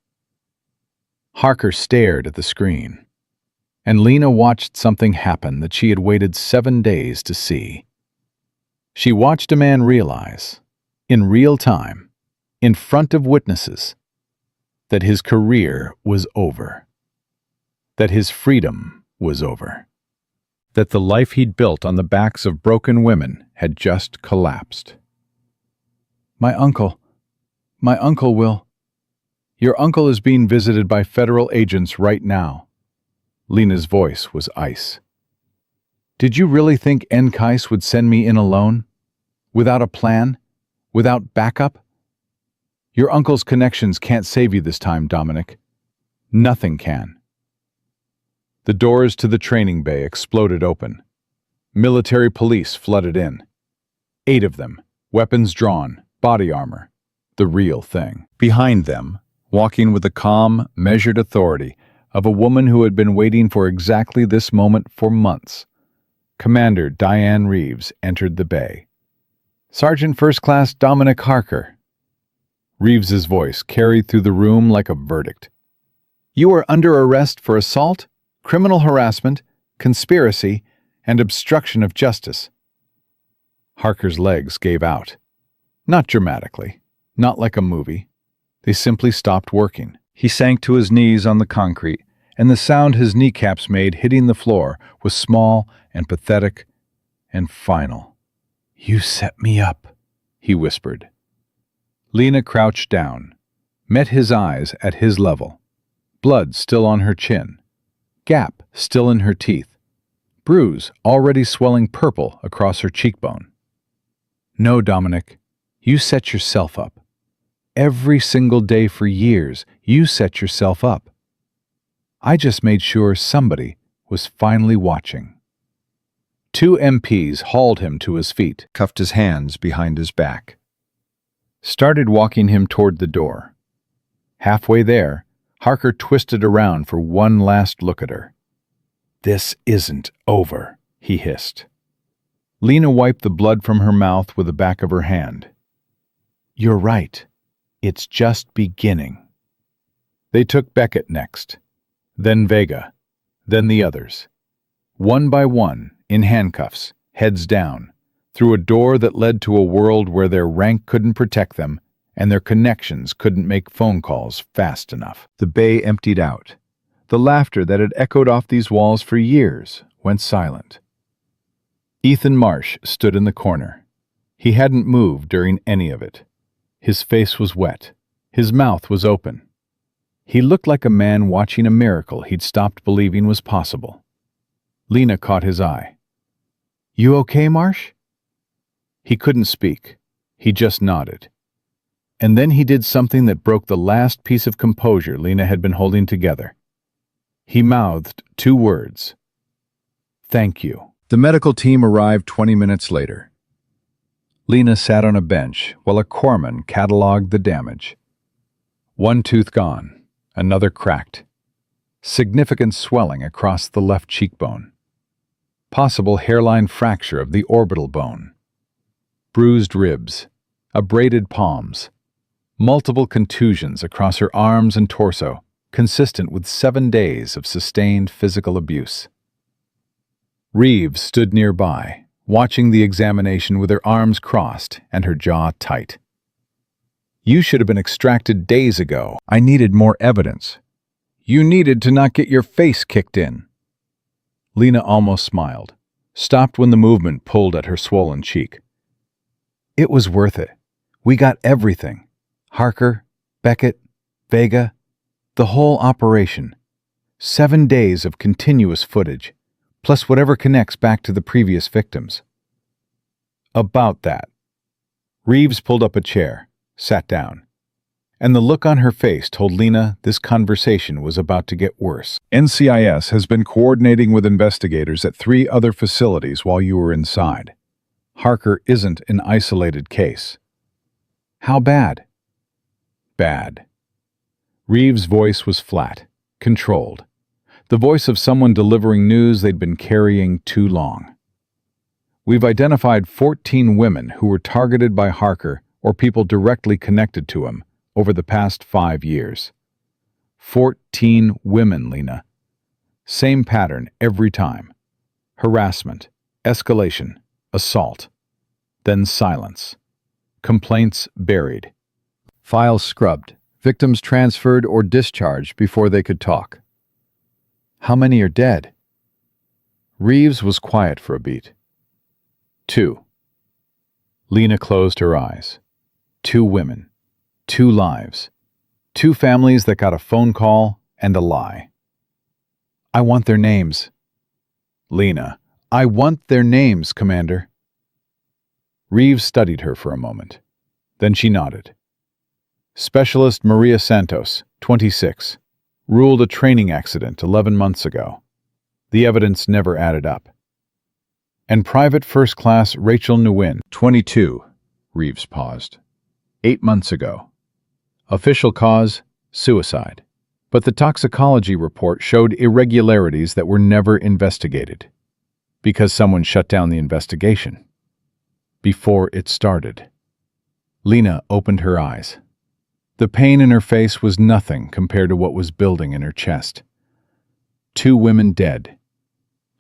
Speaker 1: Harker stared at the screen, and Lena watched something happen that she had waited 7 days to see. She watched a man realize, in real time, in front of witnesses, that his career was over, that his freedom was over, that the life he'd built on the backs of broken women had just collapsed. My uncle will. Your uncle is being visited by federal agents right now. Lena's voice was ice. Did you really think Enkais would send me in alone? Without a plan? Without backup? Your uncle's connections can't save you this time, Dominic. Nothing can. The doors to the training bay exploded open. Military police flooded in. 8 of them, weapons drawn, body armor, the real thing. Behind them, walking with the calm, measured authority of a woman who had been waiting for exactly this moment for months, Commander Diane Reeves entered the bay. Sergeant First Class Dominic Harker. Reeves's voice carried through the room like a verdict. You are under arrest for assault, criminal harassment, conspiracy, and obstruction of justice. Harker's legs gave out. Not dramatically, not like a movie. They simply stopped working. He sank to his knees on the concrete, and the sound his kneecaps made hitting the floor was small and pathetic and final. You set me up, he whispered. Lena crouched down, met his eyes at his level. Blood still on her chin, gap still in her teeth, bruise already swelling purple across her cheekbone. No, Dominic, you set yourself up. Every single day for years, you set yourself up. I just made sure somebody was finally watching. 2 MPs hauled him to his feet, cuffed his hands behind his back, started walking him toward the door. Halfway there, Harker twisted around for one last look at her. This isn't over, he hissed. Lena wiped the blood from her mouth with the back of her hand. You're right. It's just beginning. They took Beckett next, then Vega, then the others. One by one, in handcuffs, heads down, through a door that led to a world where their rank couldn't protect them and their connections couldn't make phone calls fast enough. The bay emptied out. The laughter that had echoed off these walls for years went silent. Ethan Marsh stood in the corner. He hadn't moved during any of it. His face was wet. His mouth was open. He looked like a man watching a miracle he'd stopped believing was possible. Lena caught his eye. You okay, Marsh? He couldn't speak. He just nodded. And then he did something that broke the last piece of composure Lena had been holding together. He mouthed 2 words. Thank you. The medical team arrived 20 minutes later. Lena sat on a bench while a corpsman cataloged the damage. 1 tooth gone, another cracked. Significant swelling across the left cheekbone. Possible hairline fracture of the orbital bone. Bruised ribs, abraded palms. Multiple contusions across her arms and torso, consistent with 7 days of sustained physical abuse. Reeves stood nearby, watching the examination with her arms crossed and her jaw tight. You should have been extracted days ago. I needed more evidence. You needed to not get your face kicked in. Lena almost smiled, stopped when the movement pulled at her swollen cheek. It was worth it. We got everything. Harker, Beckett, Vega, the whole operation. 7 days of continuous footage, plus whatever connects back to the previous victims. About that. Reeves pulled up a chair, sat down, and the look on her face told Lena this conversation was about to get worse. NCIS has been coordinating with investigators at 3 other facilities while you were inside. Harker isn't an isolated case. How bad? Bad. Reeves' voice was flat, controlled. The voice of someone delivering news they'd been carrying too long. We've identified 14 women who were targeted by Harker or people directly connected to him over the past 5 years. 14 women, Lena. Same pattern every time. Harassment, escalation, assault. Then silence. Complaints buried.
Speaker 2: Files scrubbed, victims transferred or discharged before they could talk. How many are dead? Reeves was quiet for a beat. 2. Lena closed her eyes. 2 women. 2 lives. 2 families that got a phone call and a lie. I want their names. Lena, I want their names, Commander. Reeves studied her for a moment. Then she nodded. Specialist Maria Santos, 26, ruled a training accident 11 months ago. The evidence never added up. And Private First Class Rachel Nguyen, 22, Reeves paused. 8 months ago. Official cause, suicide. But the toxicology report showed irregularities that were never investigated. Because someone shut down the investigation. Before it started. Lena opened her eyes. The pain in her face was nothing compared to what was building in her chest. 2 women dead.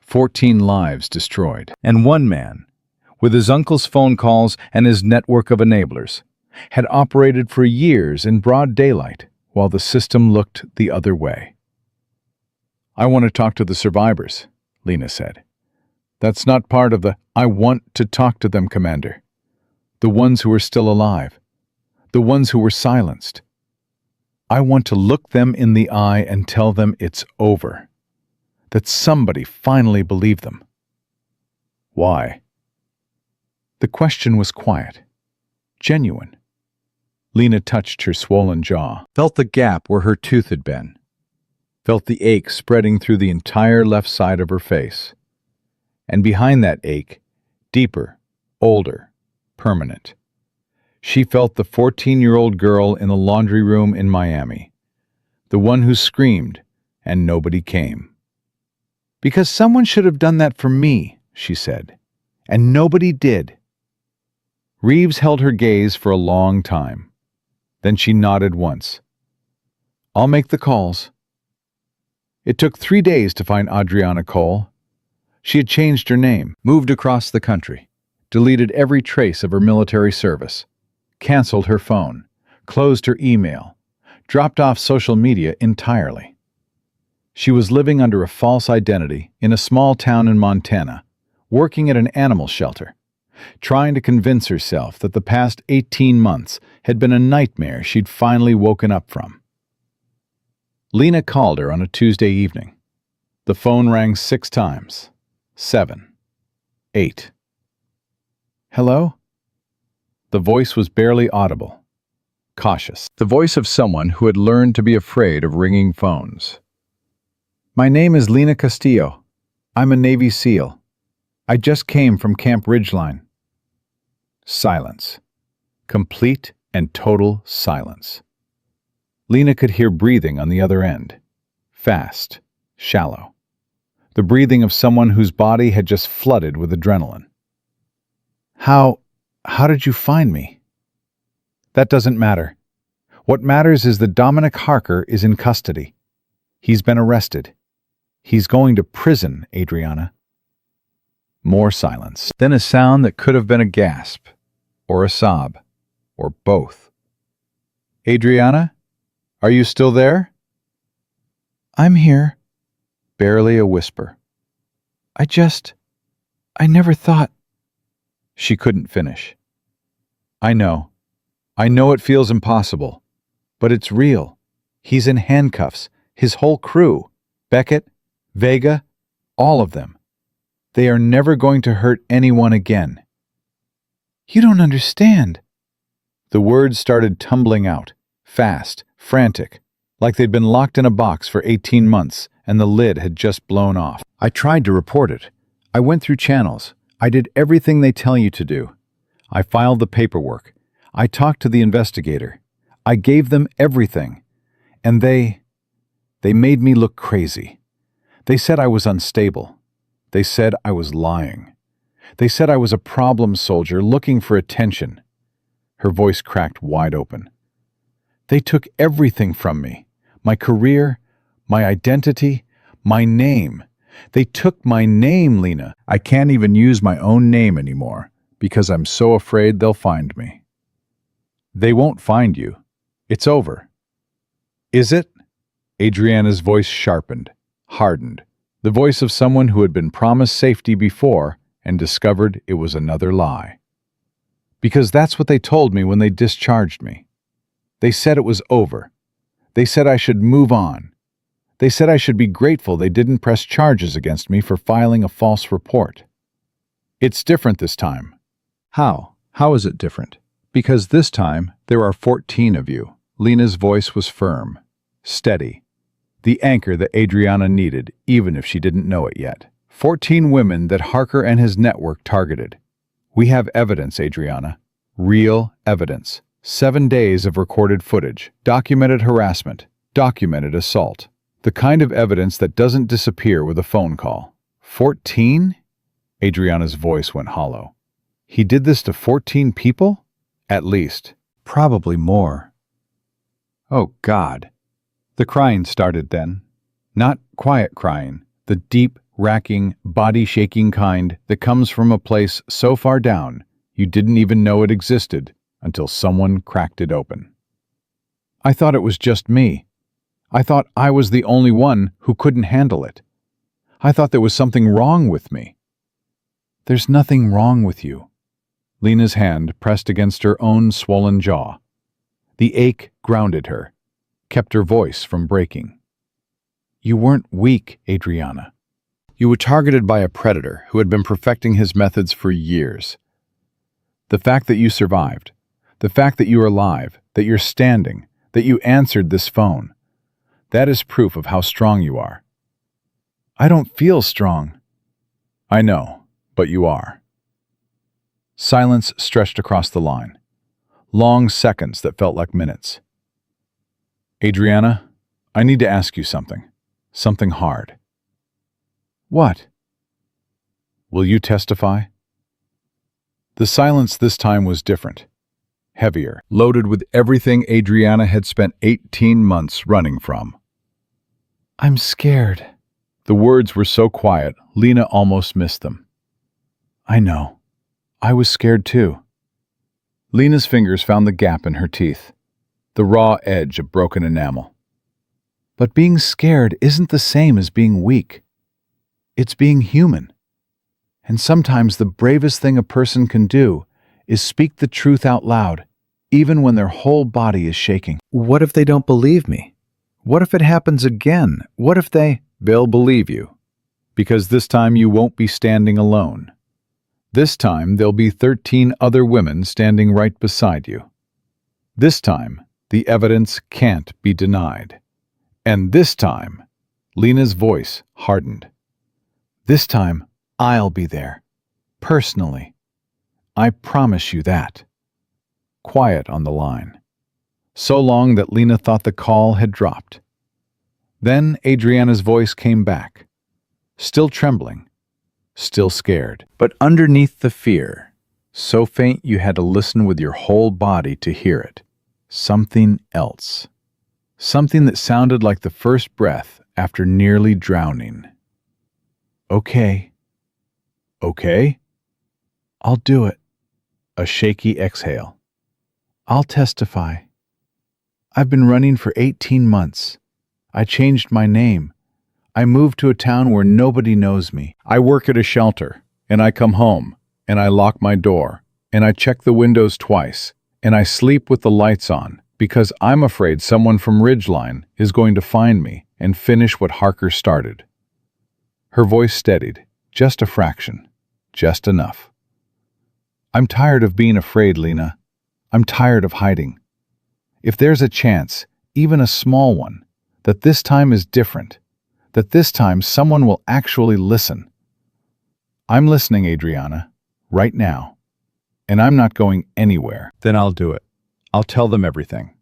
Speaker 2: 14 lives destroyed. And 1 man, with his uncle's phone calls and his network of enablers, had operated for years in broad daylight while the system looked the other way. I want to talk to the survivors, Lena said. That's not part of the I want to talk to them, Commander. The ones who are still alive. The ones who were silenced. I want to look them in the eye and tell them it's over. That somebody finally believed them. Why? The question was quiet. Genuine. Lena touched her swollen jaw, felt the gap where her tooth had been, felt the ache spreading through the entire left side of her face. And behind that ache, deeper, older, permanent. She felt the 14-year-old girl in the laundry room in Miami, the one who screamed and nobody came. Because someone should have done that for me, she said, and nobody did. Reeves held her gaze for a long time. Then she nodded once. I'll make the calls. It took 3 days to find Adriana Cole. She had changed her name, moved across the country, deleted every trace of her military service, canceled her phone, closed her email, dropped off social media entirely. She was living under a false identity in a small town in Montana, working at an animal shelter, trying to convince herself that the past 18 months had been a nightmare she'd finally woken up from. Lena called her on a Tuesday evening. The phone rang 6 times. 7. 8. Hello? The voice was barely audible. Cautious. The voice of someone who had learned to be afraid of ringing phones. My name is Lena Castillo. I'm a Navy SEAL. I just came from Camp Ridgeline. Silence. Complete and total silence. Lena could hear breathing on the other end. Fast, shallow. The breathing of someone whose body had just flooded with adrenaline. How did you find me? That doesn't matter. What matters is that Dominic Harker is in custody. He's been arrested. He's going to prison, Adriana. More silence. Then a sound that could have been a gasp, or a sob, or both. Adriana, are you still there? I'm here. Barely a whisper. I never thought. She couldn't finish. I know it feels impossible, but it's real. He's in handcuffs, his whole crew, Beckett, Vega, all of them. They are never going to hurt anyone again. You don't understand. The words started tumbling out, fast, frantic, like they'd been locked in a box for 18 months and the lid had just blown off. I tried to report it. I went through channels. I did everything they tell you to do. I filed the paperwork. I talked to the investigator. I gave them everything. And they made me look crazy. They said I was unstable. They said I was lying. They said I was a problem soldier looking for attention. Her voice cracked wide open. They took everything from me. My career, my identity, my name. They took my name, Lena. I can't even use my own name anymore because I'm so afraid they'll find me. They won't find you.
Speaker 1: It's over. Is it? Adriana's voice sharpened, hardened, the voice of someone who had been promised safety before and discovered it was another lie. Because that's what they told me when they discharged me. They said it was over. They said I should move on. They said I should be grateful they didn't press charges against me for filing a false report. It's different this time.
Speaker 2: How? How is it different? Because this time there are 14 of you. Lena's voice was firm, steady, the anchor that Adriana needed, even if she didn't know it yet. 14 women that Harker and his network targeted. We have evidence, Adriana. Real evidence. 7 days of recorded footage, documented harassment, documented assault. The kind of evidence that doesn't disappear with a phone call. 14? Adriana's voice went hollow. He did this to 14 people? At least. Probably more. Oh, God. The crying started then. Not quiet crying, the deep, racking, body-shaking kind that comes from a place so far down you didn't even know it existed until someone cracked it open. I thought it was just me. I thought I was the only one who couldn't handle it. I thought there was something wrong with me. There's nothing wrong with you. Lena's hand pressed against her own swollen jaw. The ache grounded her, kept her voice from breaking. You weren't weak, Adriana. You were targeted by a predator who had been perfecting his methods for years. The fact that you survived, the fact that you're alive, that you're standing, that you answered this phone, that is proof of how strong you are. I don't feel strong. I know, but you are. Silence stretched across the line. Long seconds that felt like minutes. Adriana, I need to ask you something. Something hard. What? Will you testify? The silence this time was different. Heavier, loaded with everything Adriana had spent 18 months running from. I'm scared. The words were so quiet, Lena almost missed them. I know. I was scared too. Lena's fingers found the gap in her teeth, the raw edge of broken enamel. But being scared isn't the same as being weak. It's being human. And sometimes the bravest thing a person can do is speak the truth out loud, even when their whole body is shaking. What if they don't believe me? What if it happens again? What if They'll believe you. Because this time you won't be standing alone. This time there'll be 13 other women standing right beside you. This time, the evidence can't be denied. And this time, Lena's voice hardened. This time, I'll be there. Personally. I promise you that. Quiet on the line. So long that Lena thought the call had dropped. Then Adriana's voice came back. Still trembling. Still scared. But underneath the fear, so faint you had to listen with your whole body to hear it. Something else. Something that sounded like the first breath after nearly drowning. Okay. Okay? I'll do it. A shaky exhale. I'll testify. I've been running for 18 months. I changed my name. I moved to a town where nobody knows me. I work at a shelter, and I come home, and I lock my door, and I check the windows twice, and I sleep with the lights on, because I'm afraid someone from Ridgeline is going to find me and finish what Harker started. Her voice steadied, just a fraction, just enough. I'm tired of being afraid, Lena. I'm tired of hiding. If there's a chance, even a small one, that this time is different, that this time someone will actually listen. I'm listening, Adriana, right now, and I'm not going anywhere. Then I'll do it. I'll tell them everything.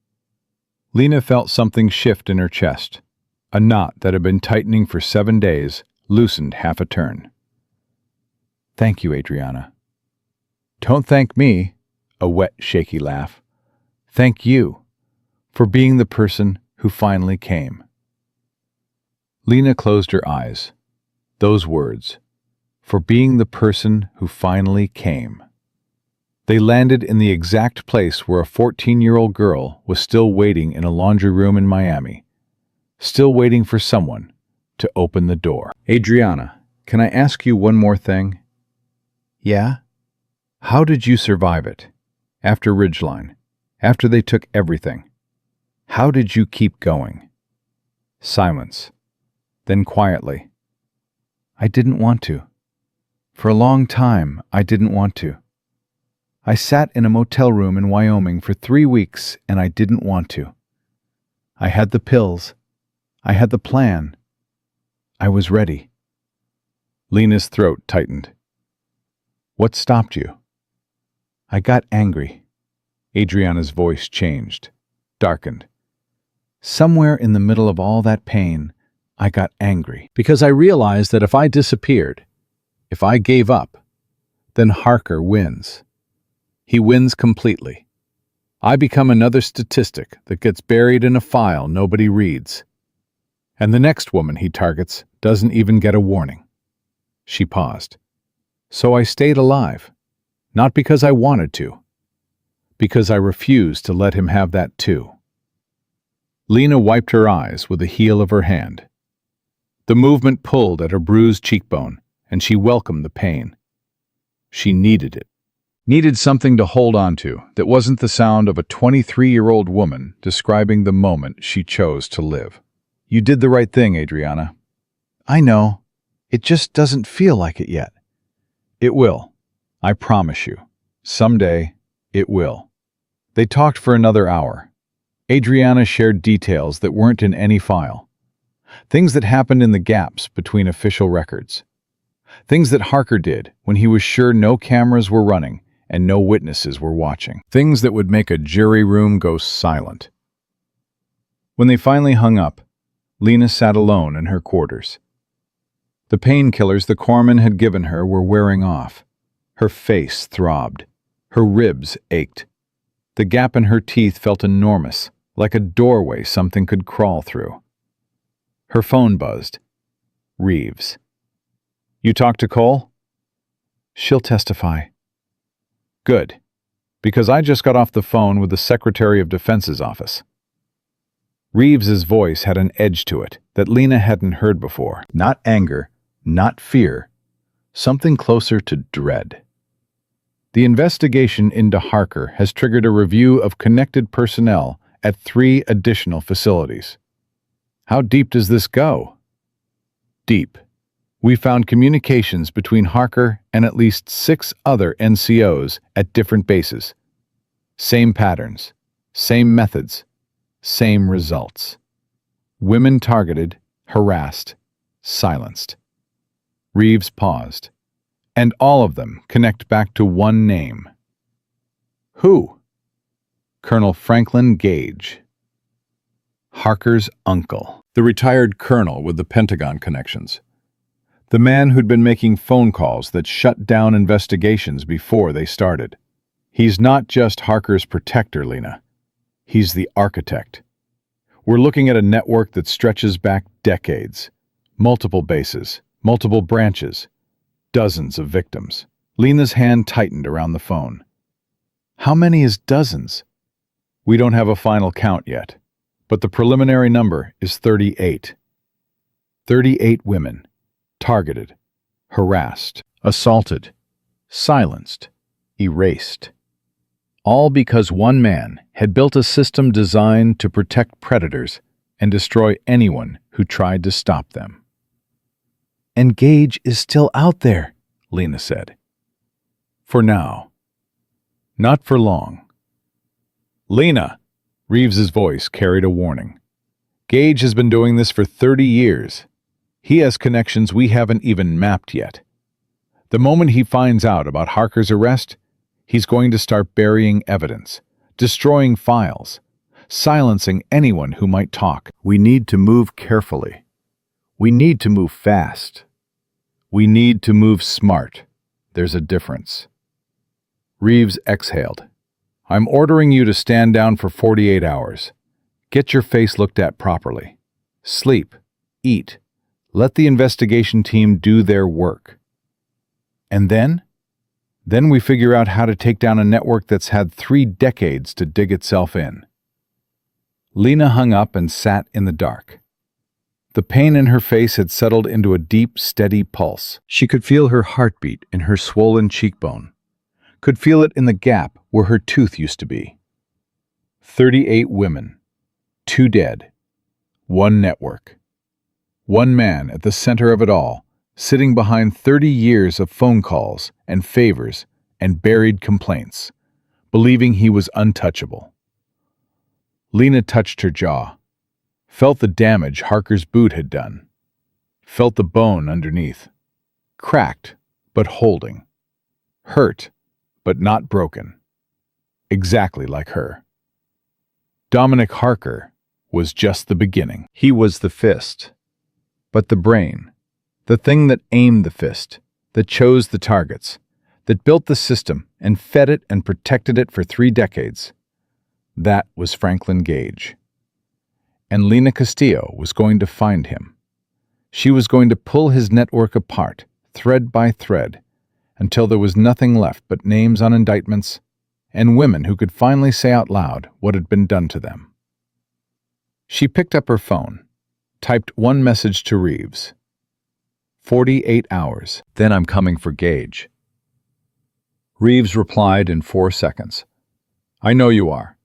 Speaker 2: Lena felt something shift in her chest. A knot that had been tightening for 7 days loosened half a turn. Thank you, Adriana. Don't thank me, a wet, shaky laugh. Thank you for being the person who finally came. Lena closed her eyes. Those words, for being the person who finally came. They landed in the exact place where a 14-year-old girl was still waiting in a laundry room in Miami, still waiting for someone to open the door. Adriana, can I ask you one more thing? Yeah? How did you survive it? After Ridgeline, after they took everything, how did you keep going? Silence. Then quietly, I didn't want to. For a long time, I didn't want to. I sat in a motel room in Wyoming for 3 weeks and I didn't want to. I had the pills. I had the plan. I was ready. Lena's throat tightened. What stopped you? I got angry. Adriana's voice changed, darkened. Somewhere in the middle of all that pain, I got angry because I realized that if I disappeared, if I gave up, then Harker wins. He wins completely. I become another statistic that gets buried in a file nobody reads. And the next woman he targets doesn't even get a warning. She paused. So I stayed alive, not because I wanted to, because I refused to let him have that too. Lena wiped her eyes with the heel of her hand. The movement pulled at her bruised cheekbone, and she welcomed the pain. She needed it. Needed something to hold on to that wasn't the sound of a 23-year-old woman describing the moment she chose to live. You did the right thing, Adriana. I know. It just doesn't feel like it yet. It will. I promise you. Someday, it will. They talked for another hour. Adriana shared details that weren't in any file. Things that happened in the gaps between official records. Things that Harker did when he was sure no cameras were running and no witnesses were watching. Things that would make a jury room go silent. When they finally hung up, Lena sat alone in her quarters. The painkillers the corpsman had given her were wearing off. Her face throbbed. Her ribs ached. The gap in her teeth felt enormous, like a doorway something could crawl through. Her phone buzzed. Reeves. You talked to Cole? She'll testify. Good, because I just got off the phone with the Secretary of Defense's office. Reeves's voice had an edge to it that Lena hadn't heard before. Not anger, not fear, something closer to dread. The investigation into Harker has triggered a review of connected personnel at 3 additional facilities. How deep does this go? Deep. We found communications between Harker and at least 6 other NCOs at different bases. Same patterns, same methods, same results. Women targeted, harassed, silenced. Reeves paused. And all of them connect back to one name. Who? Colonel Franklin Gage. Harker's uncle. The retired colonel with the Pentagon connections. The man who'd been making phone calls that shut down investigations before they started. He's not just Harker's protector, Lena. He's the architect. We're looking at a network that stretches back decades. Multiple bases, multiple branches, dozens of victims. Lena's hand tightened around the phone. How many is dozens? We don't have a final count yet, but the preliminary number is 38. 38 women. Targeted, harassed, assaulted, silenced, erased. All because one man had built a system designed to protect predators and destroy anyone who tried to stop them. And Gage is still out there, Lena said. For now. Not for long. Lena! Reeves's voice carried a warning. Gage has been doing this for 30 years. He has connections we haven't even mapped yet. The moment he finds out about Harker's arrest, he's going to start burying evidence, destroying files, silencing anyone who might talk. We need to move carefully. We need to move fast. We need to move smart. There's a difference. Reeves exhaled. I'm ordering you to stand down for 48 hours. Get your face looked at properly. Sleep. Eat. Let the investigation team do their work. And then?
Speaker 1: Then we figure out how to take down a network that's had 3 decades to dig itself in." Lena hung up and sat in the dark. The pain in her face had settled into a deep, steady pulse. She could feel her heartbeat in her swollen cheekbone, could feel it in the gap where her tooth used to be. 38 women, 2 dead, 1 network. 1 man at the center of it all, sitting behind 30 years of phone calls and favors and buried complaints, believing he was untouchable. Lena touched her jaw, felt the damage Harker's boot had done, felt the bone underneath, cracked but holding, hurt but not broken, exactly like her. Dominic Harker was just the beginning. He was the fist, but the brain, the thing that aimed the fist, that chose the targets, that built the system and fed it and protected it for 3 decades, that was Franklin Gage. And Lena Castillo was going to find him. She was going to pull his network apart, thread by thread, until there was nothing left but names on indictments and women who could finally say out loud what had been done to them. She picked up her phone, typed 1 message to Reeves. 48 hours, then I'm coming for Gage. Reeves replied in 4 seconds. I know you are.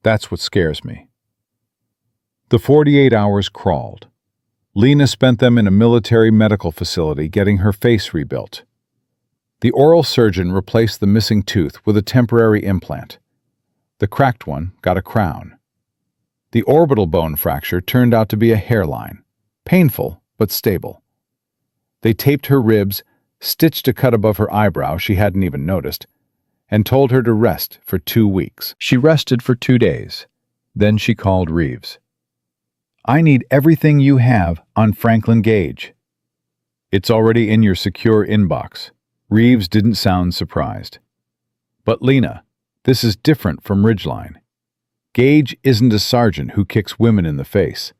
Speaker 1: That's what scares me. The 48 hours crawled. Lena spent them in a military medical facility getting her face rebuilt. The oral surgeon replaced the missing tooth with a temporary implant. The cracked one got a crown. The orbital bone fracture turned out to be a hairline, painful but stable. They taped her ribs, stitched a cut above her eyebrow she hadn't even noticed, and told her to rest for 2 weeks. She rested for 2 days. Then she called Reeves. I need everything you have on Franklin Gage. It's already in your secure inbox. Reeves didn't sound surprised. But Lena, this is different from Ridgeline. Gage isn't a sergeant who kicks women in the face.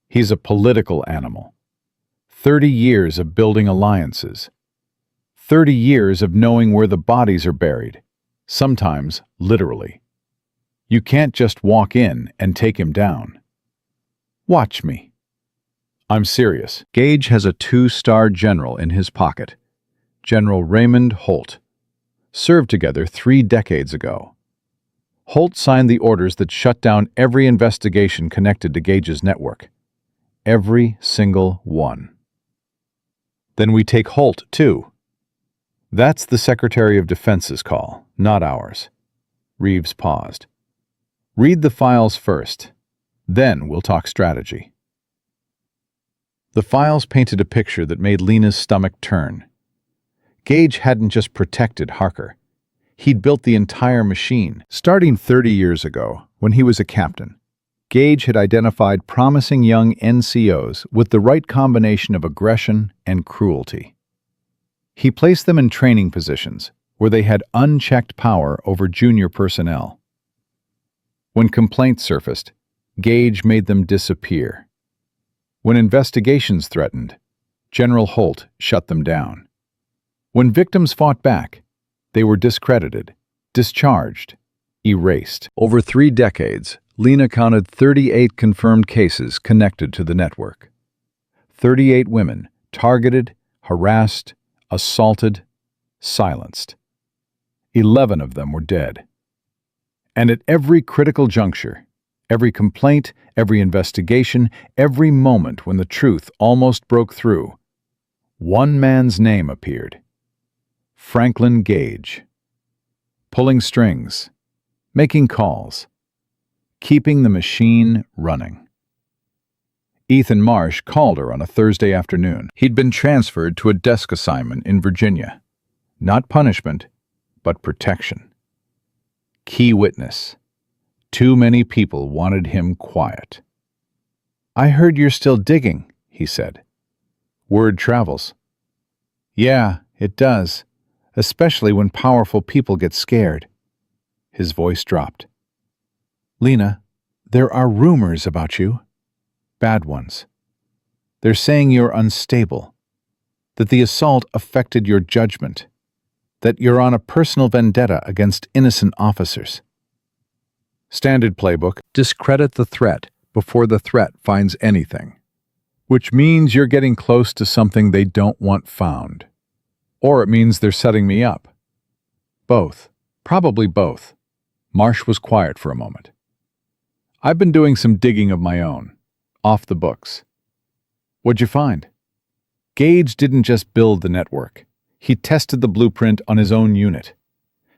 Speaker 1: He's a political animal. 30 years of building alliances. 30 years of knowing where the bodies are buried, sometimes literally. You can't just walk in and take him down. Watch me. I'm serious. Gage has a 2-star general in his pocket, General Raymond Holt. Served together 3 decades ago. Holt signed the orders that shut down every investigation connected to Gage's network. Every single one. Then we take Holt, too. That's the Secretary of Defense's call, not ours. Reeves paused. Read the files first. Then we'll talk strategy. The files painted a picture that made Lena's stomach turn. Gage hadn't just protected Harker. He'd built the entire machine. Starting 30 years ago, when he was a captain, Gage had identified promising young NCOs with the right combination of aggression and cruelty. He placed them in training positions where they had unchecked power over junior personnel. When complaints surfaced, Gage made them disappear. When investigations threatened, General Holt shut them down. When victims fought back, they were discredited, discharged, erased. Over 3 decades, Lena counted 38 confirmed cases connected to the network. 38 women targeted, harassed, assaulted, silenced. 11 of them were dead. And at every critical juncture, every complaint, every investigation, every moment when the truth almost broke through, one man's name appeared. Franklin Gage. Pulling strings, making calls, keeping the machine running. Ethan Marsh called her on a Thursday afternoon. He'd been transferred to a desk assignment in Virginia. Not punishment, but protection. Key witness. Too many people wanted him quiet. I heard you're still digging, he said. Word travels. Yeah, it does, especially when powerful people get scared. His voice dropped. Lena, there are rumors about you. Bad ones. They're saying you're unstable, that the assault affected your judgment, that you're on a personal vendetta against innocent officers. Standard playbook: discredit the threat before the threat finds anything. Which means you're getting close to something they don't want found. Or it means they're setting me up. Both. Probably both. Marsh was quiet for a moment. I've been doing some digging of my own. Off the books. What'd you find? Gage didn't just build the network. He tested the blueprint on his own unit.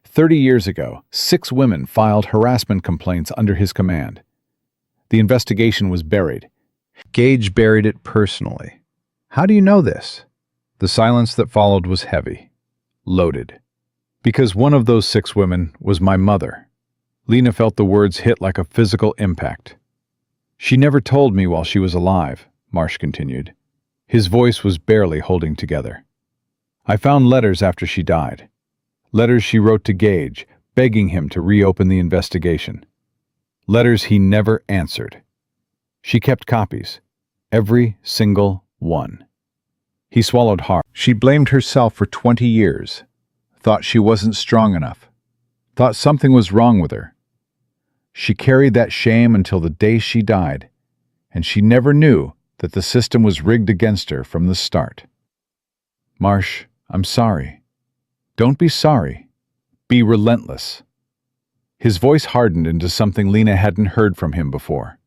Speaker 1: 30 years ago, 6 women filed harassment complaints under his command. The investigation was buried.
Speaker 2: Gage buried it personally. How do you know this? The silence that followed was heavy, loaded.
Speaker 1: Because one of those 6 women was my mother. Lena felt the words hit like a physical impact. She never told me while she was alive, Marsh continued. His voice was barely holding together. I found letters after she died. Letters she wrote to Gage, begging him to reopen the investigation. Letters he never answered. She kept copies. Every single one. He swallowed hard.
Speaker 2: She blamed herself for 20 years. Thought she wasn't strong enough. Thought something was wrong with her. She carried that shame until the day she died, and she never knew that the system was rigged against her from the start. Marsh, I'm sorry. Don't be sorry. Be relentless. His voice hardened into something Lena hadn't heard from him before.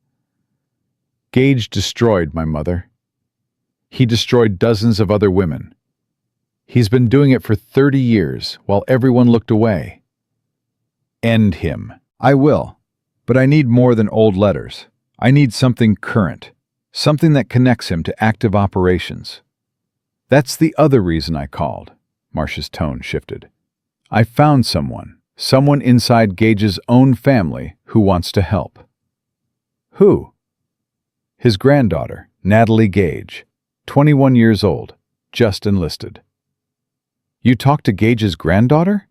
Speaker 2: Gage destroyed my mother. He destroyed dozens of other women. He's been doing it for 30 years while everyone looked away. End him. I will, but I need more than old letters. I need something current, something that connects him to active operations.
Speaker 1: That's the other reason I called. Marsh's tone shifted. I found someone inside Gage's own family who wants to help. Who? His granddaughter, Natalie Gage, 21 years old, just enlisted. You talked to Gage's granddaughter?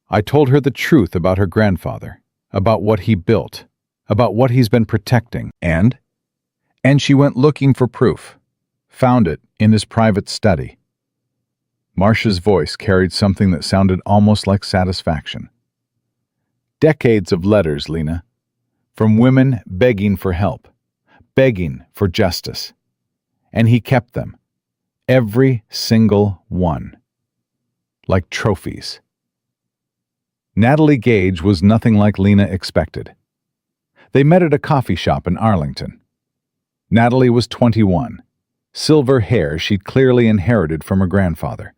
Speaker 1: I told her the truth about her grandfather, about what he built, about what he's been protecting, and she went looking for proof. Found it in his private study. Marsh's voice carried something that sounded almost like satisfaction. Decades of letters, Lena, from women begging for help, begging for justice. And he kept them, every single one, like trophies. Natalie Gage was nothing like Lena expected. They met at a coffee shop in Arlington. Natalie was 21, silver hair she'd clearly inherited from her grandfather.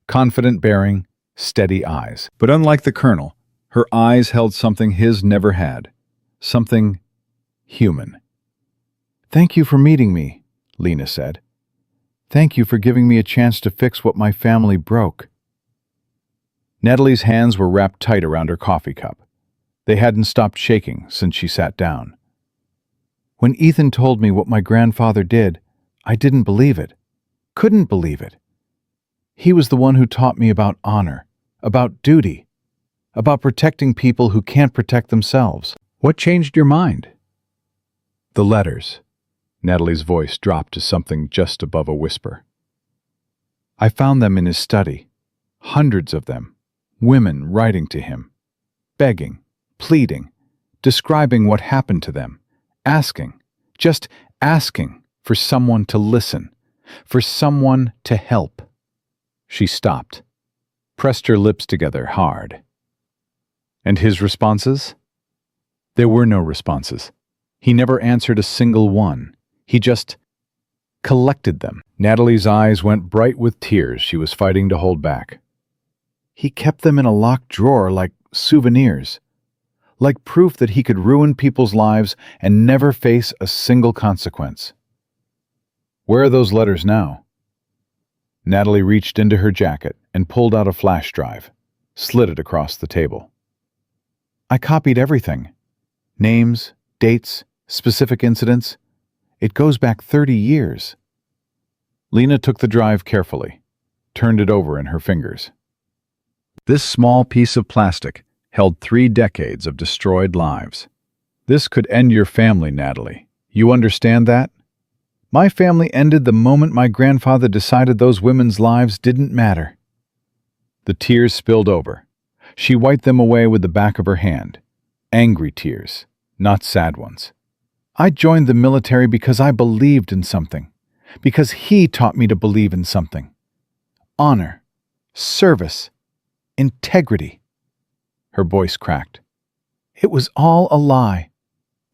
Speaker 1: Confident bearing, steady eyes. But unlike the colonel, her eyes held something his never had. Something human. Thank you for meeting me, Lena said. Thank you for giving me a chance to fix what my family broke. Natalie's hands were wrapped tight around her coffee cup. They hadn't stopped shaking since she sat down. When Ethan told me what my grandfather did, I didn't believe it. Couldn't believe it. He was the one who taught me about honor, about duty, about protecting people who can't protect themselves. What changed your mind? The letters. Natalie's voice dropped to something just above a whisper. I found them in his study. Hundreds of them. Women writing to him. Begging, pleading, describing what happened to them. Asking, just asking for someone to listen, for someone to help. She stopped, pressed her lips together hard. And his responses? There were no responses. He never answered a single one. He just collected them. Natalie's eyes went bright with tears she was fighting to hold back. He kept them in a locked drawer like souvenirs, like proof that he could ruin people's lives and never face a single consequence. Where are those letters now? Natalie reached into her jacket and pulled out a flash drive, slid it across the table. I copied everything. Names, dates, specific incidents. It goes back 30 years. Lena took the drive carefully, turned it over in her fingers. This small piece of plastic held 3 decades of destroyed lives. This could end your family, Natalie. You understand that? My family ended the moment my grandfather decided those women's lives didn't matter.
Speaker 2: The tears spilled over. She wiped them away with the back of her hand. Angry tears, not sad ones. I joined the military because I believed in something. Because he taught me to believe in something. Honor, service, integrity. Her voice cracked. It was all a lie.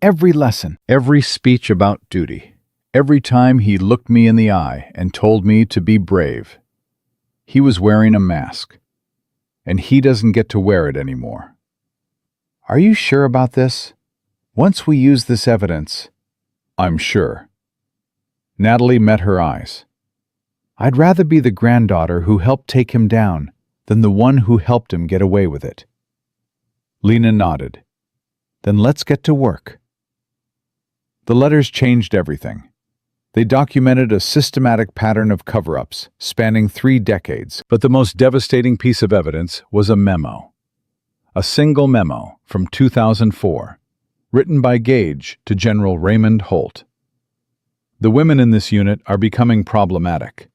Speaker 2: Every lesson, every speech about duty, every time he looked me in the eye and told me to be brave. He was wearing a mask, and he doesn't get to wear it anymore. Are you sure about this? Once we use this evidence, I'm sure. Natalie met her eyes. I'd rather be the granddaughter who helped take him down than the one who helped him get away with it. Lena nodded. Then let's get to work. The letters changed everything. They documented a systematic pattern of cover-ups spanning 3 decades, but the most devastating piece of evidence was a memo. A single memo from 2004, written by Gage to General Raymond Holt. The women in this unit are becoming problematic.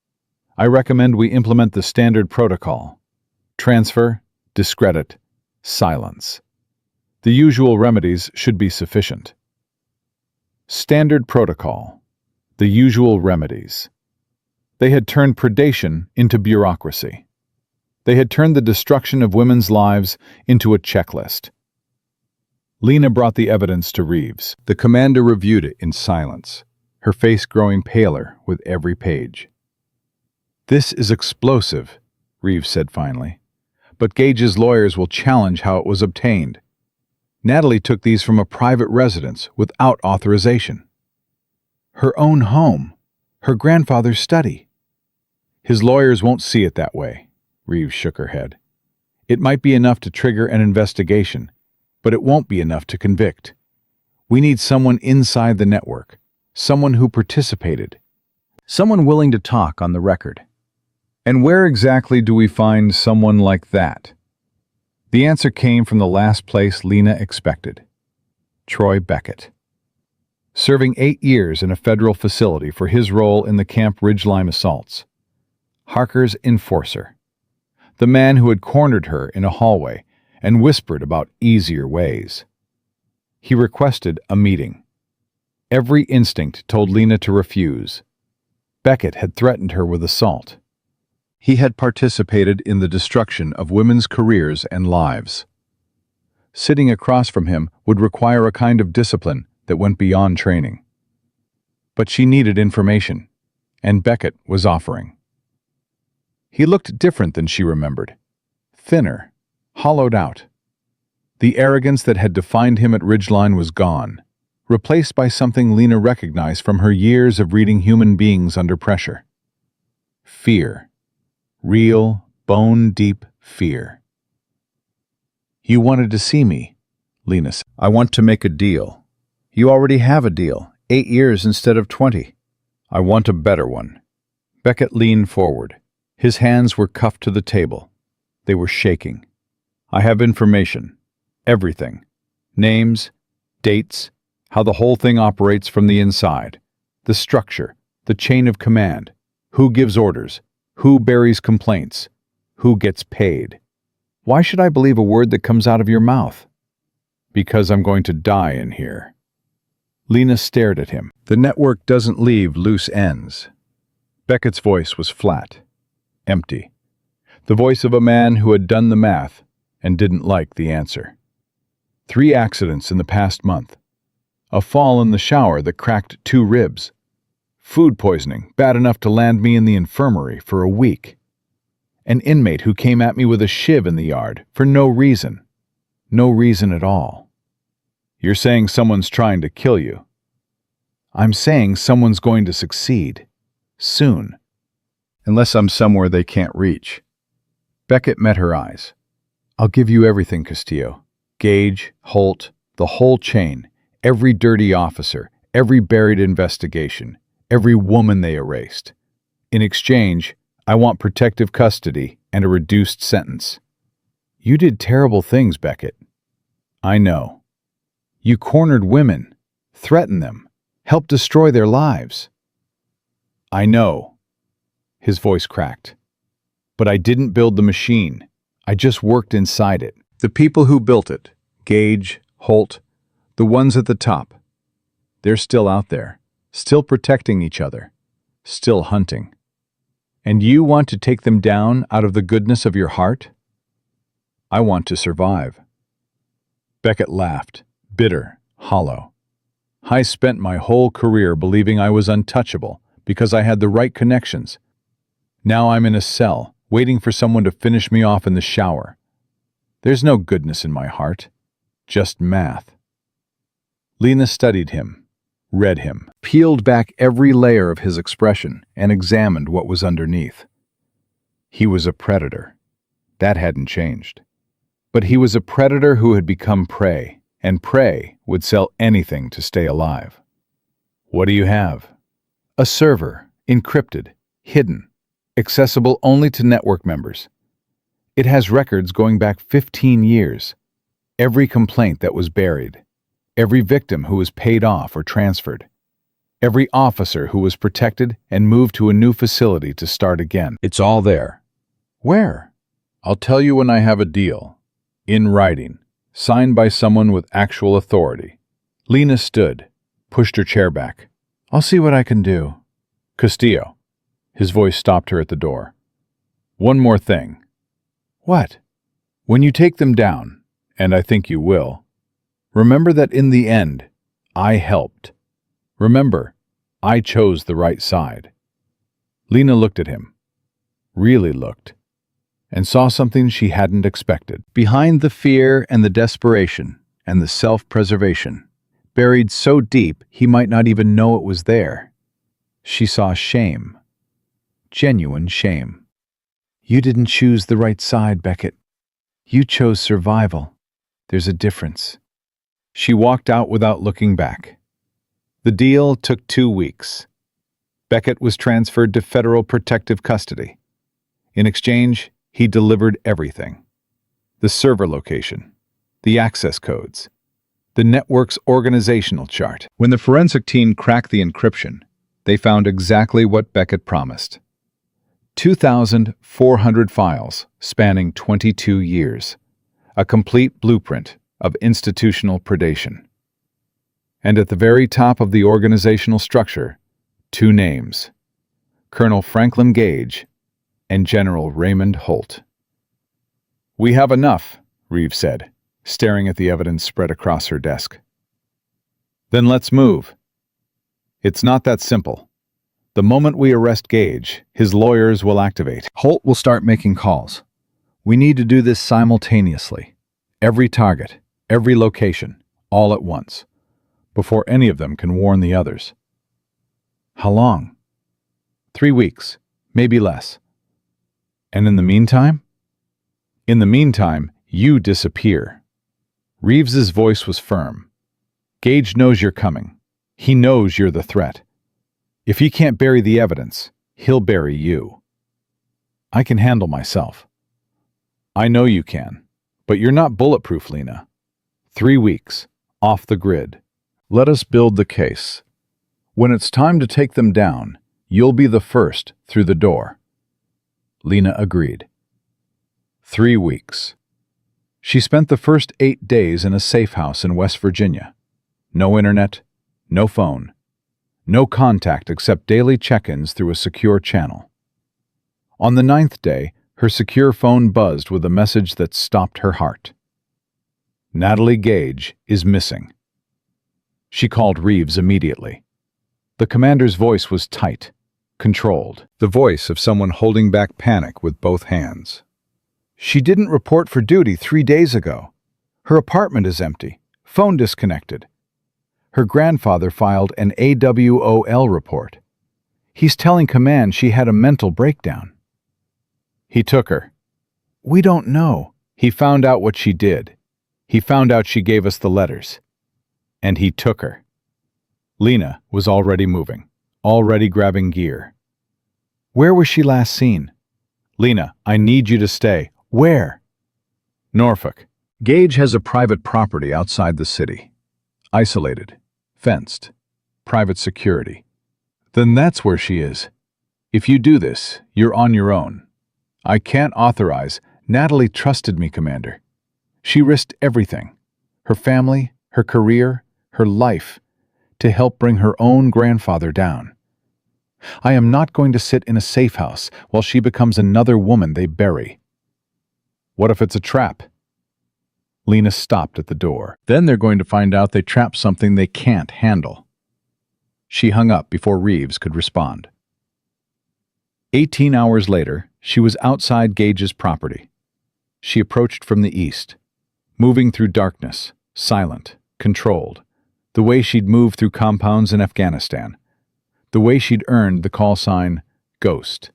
Speaker 2: I recommend we implement the standard protocol. Transfer, discredit, silence. The usual remedies should be sufficient. Standard protocol. The usual remedies. They had turned predation into bureaucracy. They had turned the destruction of women's lives into a checklist. Lena brought the evidence to Reeves. The commander reviewed it in silence, her face growing paler with every page. This is explosive, Reeves said finally, but Gage's lawyers will challenge how it was obtained. Natalie took these from a private residence without authorization. Her own home, her grandfather's study. His lawyers won't see it that way, Reeves shook her head. It might be enough to trigger an investigation, but it won't be enough to convict. We need someone inside the network, someone who participated, someone willing to talk on the record. And where exactly do we find someone like that? The answer came from the last place Lena expected. Troy Beckett. Serving 8 years in a federal facility for his role in the Camp Ridgeline assaults. Harker's enforcer. The man who had cornered her in a hallway and whispered about easier ways. He requested a meeting. Every instinct told Lena to refuse. Beckett had threatened her with assault. He had participated in the destruction of women's careers and lives. Sitting across from him would require a kind of discipline that went beyond training. But she needed information, and Beckett was offering. He looked different than she remembered. Thinner, hollowed out. The arrogance that had defined him at Ridgeline was gone, replaced by something Lena recognized from her years of reading human beings under pressure. Fear. Real, bone-deep fear. You wanted to see me, Lena said. I want to make a deal. You already have a deal, 8 years instead of 20. I want a better one. Beckett leaned forward. His hands were cuffed to the table. They were shaking. I have information. Everything. Names, dates, how the whole thing operates from the inside. The structure, the chain of command. Who gives orders? Who buries complaints? Who gets paid? Why should I believe a word that comes out of your mouth? Because I'm going to die in here. Lena stared at him. The network doesn't leave loose ends. Beckett's voice was flat, empty. The voice of a man who had done the math and didn't like the answer. 3 accidents in the past month. A fall in the shower that cracked 2 ribs. Food poisoning, bad enough to land me in the infirmary for a week. An inmate who came at me with a shiv in the yard for no reason. No reason at all. You're saying someone's trying to kill you. I'm saying someone's going to succeed. Soon. Unless I'm somewhere they can't reach. Beckett met her eyes. I'll give you everything, Castillo. Gage, Holt, the whole chain, every dirty officer, every buried investigation, every woman they erased. In exchange, I want protective custody and a reduced sentence. You did terrible things, Beckett. I know. You cornered women, threatened them, helped destroy their lives. I know. His voice cracked.
Speaker 1: But I didn't build the machine. I just worked inside it.
Speaker 2: The people who built it, Gage, Holt, the ones at the top, they're still out there, still protecting each other, still hunting. And you want to take them down out of the goodness of your heart? I want to survive. Beckett laughed, bitter, hollow. I spent my whole career believing I was untouchable because I had the right connections. Now I'm in a cell, waiting for someone to finish me off in the shower. There's no goodness in my heart, just math. Lena studied him, read him, peeled back every layer of his expression and examined what was underneath. He was a predator. That hadn't changed. But he was a predator who had become prey, and prey would sell anything to stay alive. What do you have? A server, encrypted, hidden, accessible only to network members. It has records going back 15 years. Every complaint that was buried. Every victim who was paid off or transferred. Every officer who was protected and moved to a new facility to start again. It's all there. Where? I'll tell you when I have a deal. In writing, signed by someone with actual authority. Lena stood, pushed her chair back. I'll see what I can do. Castillo. His voice stopped her at the door. One more thing. What? When you take them down, and I think you will, remember that in the end, I helped. Remember, I chose the right side. Lena looked at him. Really looked. And saw something she hadn't expected. Behind the fear and the desperation and the self-preservation, buried so deep he might not even know it was there, she saw shame. Genuine shame. You didn't choose the right side, Beckett. You chose survival. There's a difference. She walked out without looking back. The deal took 2 weeks. Beckett was transferred to federal protective custody. In exchange, he delivered everything. The server location, the access codes, the network's organizational chart. When the forensic team cracked the encryption, they found exactly what Beckett promised. 2,400 files spanning 22 years. A complete blueprint of institutional predation. And at the very top of the organizational structure, 2 names. Colonel Franklin Gage and General Raymond Holt. We have enough, Reeves said, staring at the evidence spread across her desk. Then let's move. It's not that simple. The moment we arrest Gage, his lawyers will activate. Holt will start making calls. We need to do this simultaneously. Every target, every location, all at once, before any of them can warn the others. How long? 3 weeks, maybe less. And in the meantime? In the meantime, you disappear. Reeves's voice was firm. Gage knows you're coming. He knows you're the threat. If he can't bury the evidence, he'll bury you. I can handle myself. I know you can, but you're not bulletproof, Lena. 3 weeks, off the grid. Let us build the case. When it's time to take them down, you'll be the first through the door. Lena agreed. 3 weeks. She spent the first 8 days in a safe house in West Virginia. No internet, no phone, no contact except daily check-ins through a secure channel. On the 9th day, her secure phone buzzed with a message that stopped her heart. Natalie Gage is missing. She called Reeves immediately. The commander's voice was tight, controlled, the voice of someone holding back panic with both hands. She didn't report for duty 3 days ago. Her apartment is empty, phone disconnected. Her grandfather filed an AWOL report. He's telling command she had a mental breakdown. He took her. We don't know. He found out what she did. He found out she gave us the letters. And he took her. Lena was already moving, already grabbing gear. Where was she last seen? Lena, I need you to stay. Where? Norfolk. Gage has a private property outside the city. Isolated. Fenced. Private security. Then that's where she is. If you do this, you're on your own. I can't authorize. Natalie trusted me, Commander. She risked everything, her family, her career, her life, to help bring her own grandfather down. I am not going to sit in a safe house while she becomes another woman they bury. What if it's a trap? Lena stopped at the door. Then they're going to find out they trapped something they can't handle. She hung up before Reeves could respond. 18 hours later, she was outside Gage's property. She approached from the east, moving through darkness, silent, controlled, the way she'd moved through compounds in Afghanistan, the way she'd earned the call sign, Ghost.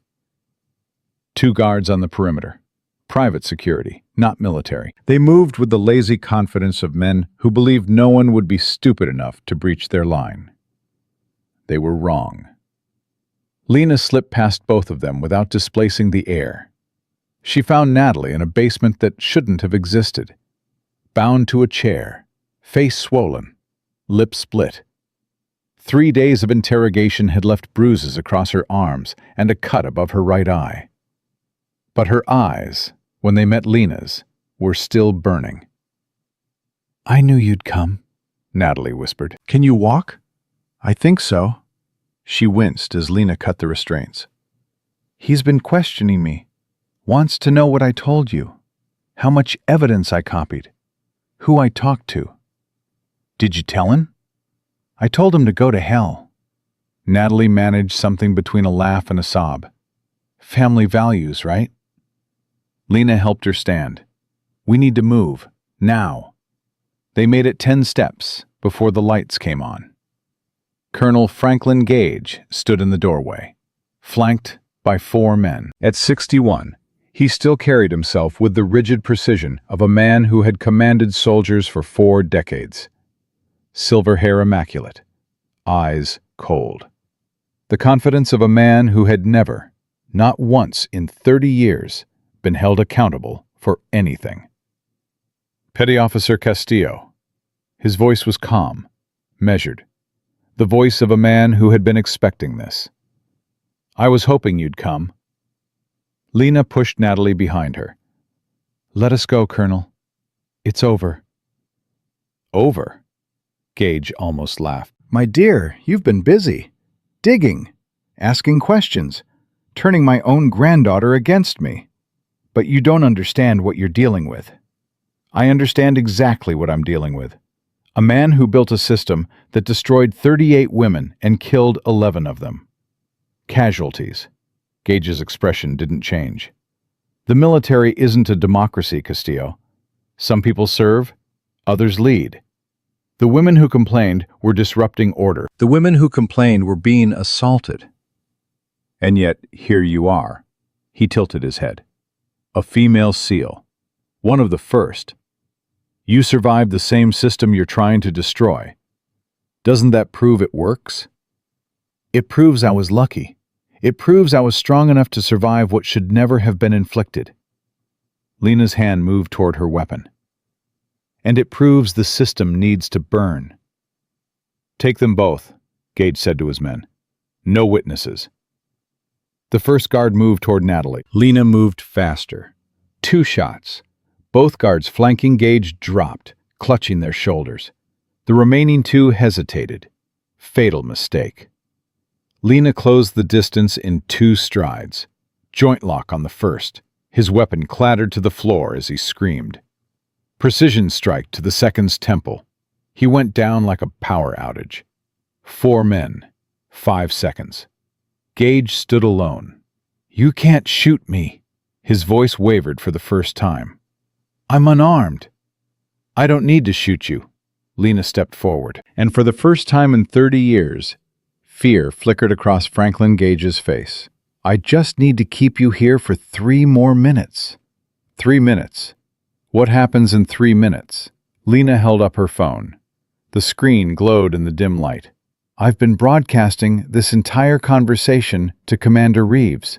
Speaker 2: 2 guards on the perimeter. Private security, not military. They moved with the lazy confidence of men who believed no one would be stupid enough to breach their line. They were wrong. Lena slipped past both of them without displacing the air. She found Natalie in a basement that shouldn't have existed, bound to a chair, face swollen, lips split. 3 days of interrogation had left bruises across her arms and a cut above her right eye. But her eyes, when they met Lena's, were still burning. "I knew you'd come," Natalie whispered. "Can you walk?" "I think so." She winced as Lena cut the restraints. "He's been questioning me. Wants to know what I told you, how much evidence I copied, who I talked to." "Did you tell him?" "I told him to go to hell." Natalie managed something between a laugh and a sob. "Family values, right?" Lena helped her stand. "We need to move, now." They made it 10 steps before the lights came on. Colonel Franklin Gage stood in the doorway, flanked by 4 men. At 61, he still carried himself with the rigid precision of a man who had commanded soldiers for 4 decades. Silver hair immaculate, eyes cold. The confidence of a man who had never, not once in 30 years, been held accountable for anything. Petty Officer Castillo. His voice was calm, measured. The voice of a man who had been expecting this. "I was hoping you'd come." Lena pushed Natalie behind her. "Let us go, Colonel. It's over." "Over?" Gage almost laughed. "My dear, you've been busy. Digging, asking questions, turning my own granddaughter against me. But you don't understand what you're dealing with. I understand exactly what I'm dealing with. A man who built a system that destroyed 38 women and killed 11 of them. Casualties." Gage's expression didn't change. "The military isn't a democracy, Castillo. Some people serve, others lead. The women who complained were disrupting order. The women who complained were being assaulted. And yet, here you are." He tilted his head. "A female SEAL. One of the first. You survived the same system you're trying to destroy. Doesn't that prove it works?" "It proves I was lucky. It proves I was strong enough to survive what should never have been inflicted." Lena's hand moved toward her weapon. "And it proves the system needs to burn." "Take them both," Gage said to his men. "No witnesses." The first guard moved toward Natalie. Lena moved faster. 2 shots. Both guards flanking Gage dropped, clutching their shoulders. The remaining 2 hesitated. Fatal mistake. Lena closed the distance in 2 strides. Joint lock on the first. His weapon clattered to the floor as he screamed. Precision strike to the second's temple. He went down like a power outage. 4 men. 5 seconds. Gage stood alone. "You can't shoot me." His voice wavered for the first time. "I'm unarmed." "I don't need to shoot you." Lena stepped forward, and for the first time in 30 years, fear flickered across Franklin Gage's face. "I just need to keep you here for 3 more minutes." 3 minutes. What happens in 3 minutes? Lena held up her phone. The screen glowed in the dim light. "I've been broadcasting this entire conversation to Commander Reeves.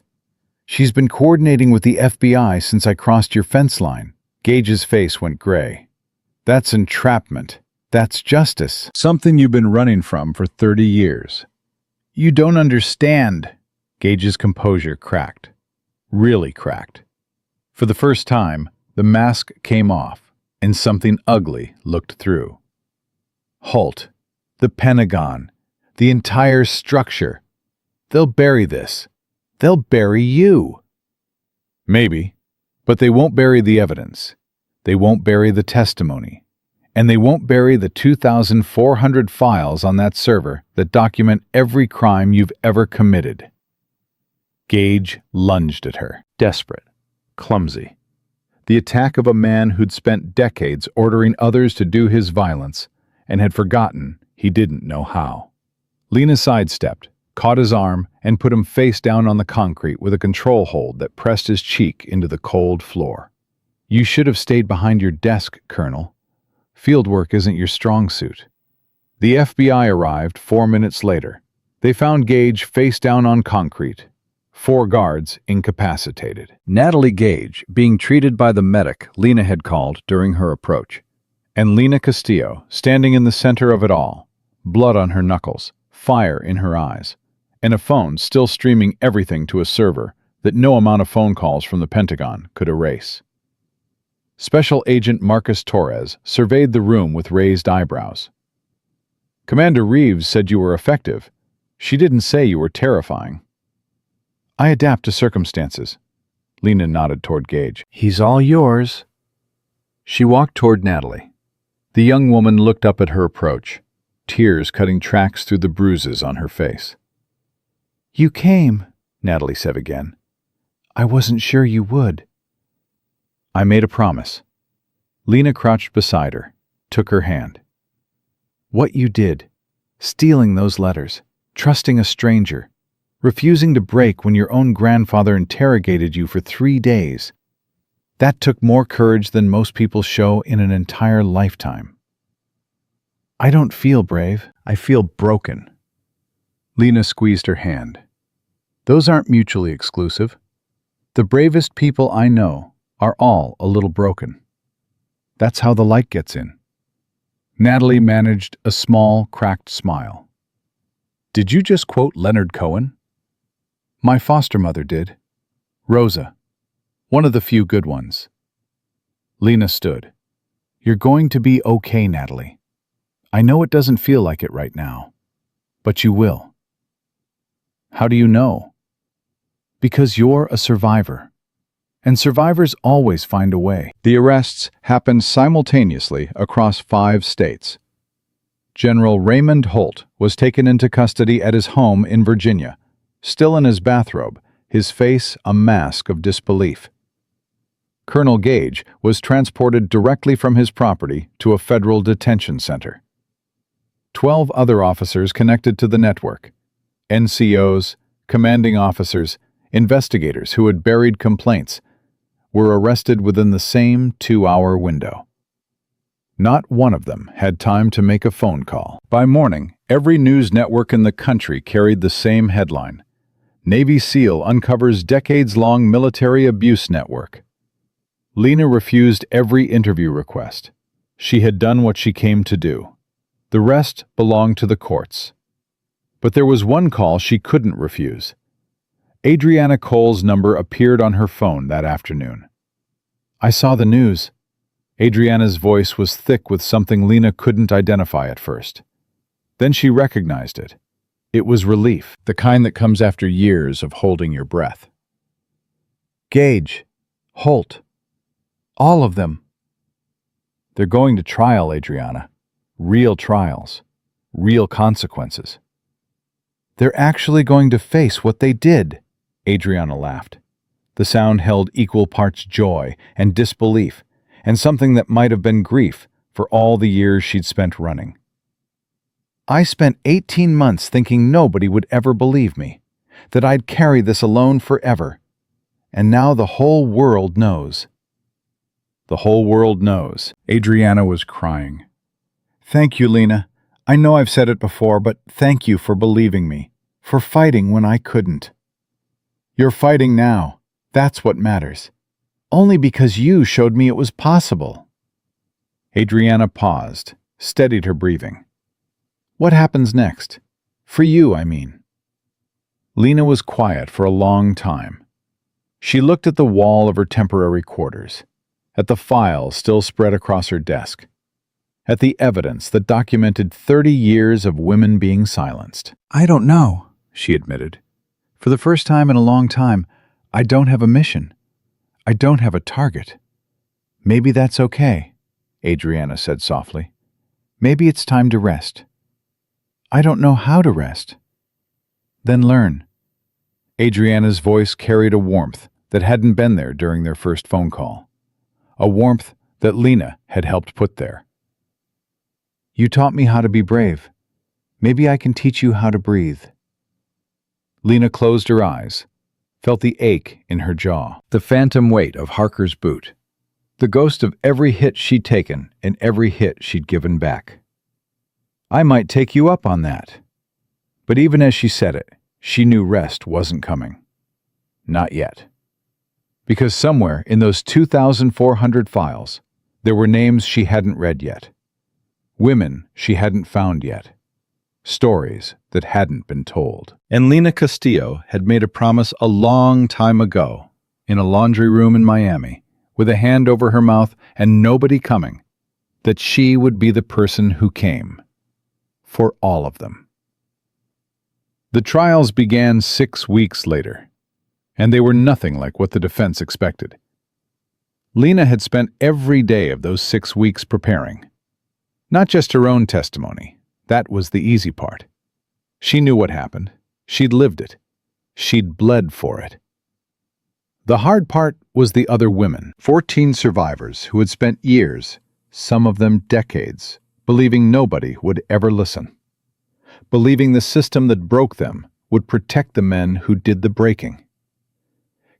Speaker 2: She's been coordinating with the FBI since I crossed your fence line." Gage's face went gray. "That's entrapment. That's justice. Something you've been running from for 30 years. "You don't understand." Gage's composure cracked. Really cracked. For the first time, the mask came off, and something ugly looked through. Halt. The Pentagon. The entire structure. They'll bury this. They'll bury you. Maybe, but they won't bury the evidence. They won't bury the testimony. And they won't bury the 2,400 files on that server that document every crime you've ever committed. Gage lunged at her, desperate, clumsy. The attack of a man who'd spent decades ordering others to do his violence and had forgotten he didn't know how. Lena sidestepped, caught his arm, and put him face down on the concrete with a control hold that pressed his cheek into the cold floor. You should have stayed behind your desk, Colonel. Fieldwork isn't your strong suit. The FBI arrived 4 minutes later. They found Gage face down on concrete, 4 guards incapacitated. Natalie Gage being treated by the medic Lena had called during her approach, and Lena Castillo standing in the center of it all, blood on her knuckles, fire in her eyes, and a phone still streaming everything to a server that no amount of phone calls from the Pentagon could erase. Special Agent Marcus Torres surveyed the room with raised eyebrows. Commander Reeves said you were effective. She didn't say you were terrifying. I adapt to circumstances. Lena nodded toward Gage. He's all yours. She walked toward Natalie. The young woman looked up at her approach, tears cutting tracks through the bruises on her face. You came, Natalie said again. I wasn't sure you would. I made a promise. Lena crouched beside her, took her hand. What you did, stealing those letters, trusting a stranger, refusing to break when your own grandfather interrogated you for 3 days, that took more courage than most people show in an entire lifetime. I don't feel brave, I feel broken. Lena squeezed her hand. Those aren't mutually exclusive. The bravest people I know are all a little broken. That's how the light gets in. Natalie managed a small, cracked smile. Did you just quote Leonard Cohen? My foster mother did. Rosa. One of the few good ones. Lena stood. You're going to be okay, Natalie. I know it doesn't feel like it right now, but you will. How do you know? Because you're a survivor. And survivors always find a way. The arrests happened simultaneously across 5 states. General Raymond Holt was taken into custody at his home in Virginia, still in his bathrobe, his face a mask of disbelief. Colonel Gage was transported directly from his property to a federal detention center. 12 other officers connected to the network, NCOs, commanding officers, investigators who had buried complaints, were arrested within the same 2-hour window. Not one of them had time to make a phone call. By morning, every news network in the country carried the same headline: Navy SEAL uncovers decades-long military abuse network. Lena refused every interview request. She had done what she came to do. The rest belonged to the courts. But there was one call she couldn't refuse. Adriana Cole's number appeared on her phone that afternoon. I saw the news. Adriana's voice was thick with something Lena couldn't identify at first. Then she recognized it. It was relief, the kind that comes after years of holding your breath. Gage, Holt, all of them. They're going to trial, Adriana. Real trials. Real consequences. They're actually going to face what they did, Adriana laughed. The sound held equal parts joy and disbelief, and something that might have been grief for all the years she'd spent running. I spent 18 months thinking nobody would ever believe me, that I'd carry this alone forever. And now the whole world knows. The whole world knows. Adriana was crying. Thank you, Lena. I know I've said it before, but thank you for believing me, for fighting when I couldn't. You're fighting now. That's what matters. Only because you showed me it was possible. Adriana paused, steadied her breathing. What happens next? For you, I mean. Lena was quiet for a long time.
Speaker 1: She looked at the wall of her temporary quarters, at the files still spread across her desk, at the evidence that documented 30 years of women being silenced.
Speaker 2: "I don't know," she admitted. "For the first time in a long time, I don't have a mission. I don't have a target." "Maybe that's okay," Adriana said softly. "Maybe it's time to rest." "I don't know how to rest." "Then learn." Adriana's voice carried a warmth that hadn't been there during their first phone call, a warmth that Lena had helped put there. "You taught me how to be brave. Maybe I can teach you how to breathe." Lena closed her eyes, felt the ache in her jaw, the phantom weight of Harker's boot, the ghost of every hit she'd taken and every hit she'd given back. "I might take you up on that." But even as she said it, she knew rest wasn't coming. Not yet. Because somewhere in those 2,400 files, there were names she hadn't read yet. Women she hadn't found yet. Stories that hadn't been told. And Lena Castillo had made a promise a long time ago, in a laundry room in Miami, with a hand over her mouth and nobody coming, that she would be the person who came. For all of them. The trials began 6 weeks later, and they were nothing like what the defense expected. Lena had spent every day of those 6 weeks preparing. Not just her own testimony. That was the easy part. She knew what happened. She'd lived it. She'd bled for it. The hard part was the other women, 14 survivors who had spent years, some of them decades, believing nobody would ever listen. Believing the system that broke them would protect the men who did the breaking.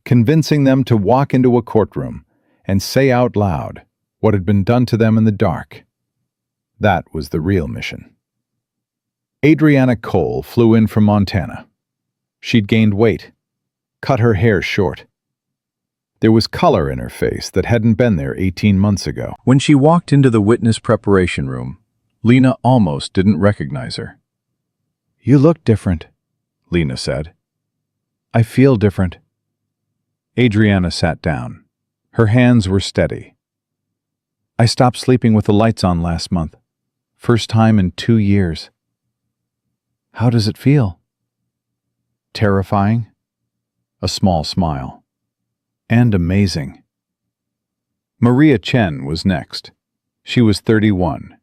Speaker 2: Convincing them to walk into a courtroom and say out loud what had been done to them in the dark. That was the real mission. Adriana Cole flew in from Montana. She'd gained weight, cut her hair short. There was color in her face that hadn't been there 18 months ago. When she walked into the witness preparation room, Lena almost didn't recognize her. "You look different," Lena said. "I feel different." Adriana sat down. Her hands were steady. "I stopped sleeping with the lights on last month. First time in 2 years." "How does it feel?" "Terrifying." A small smile. "And amazing." Maria Chen was next. She was 31,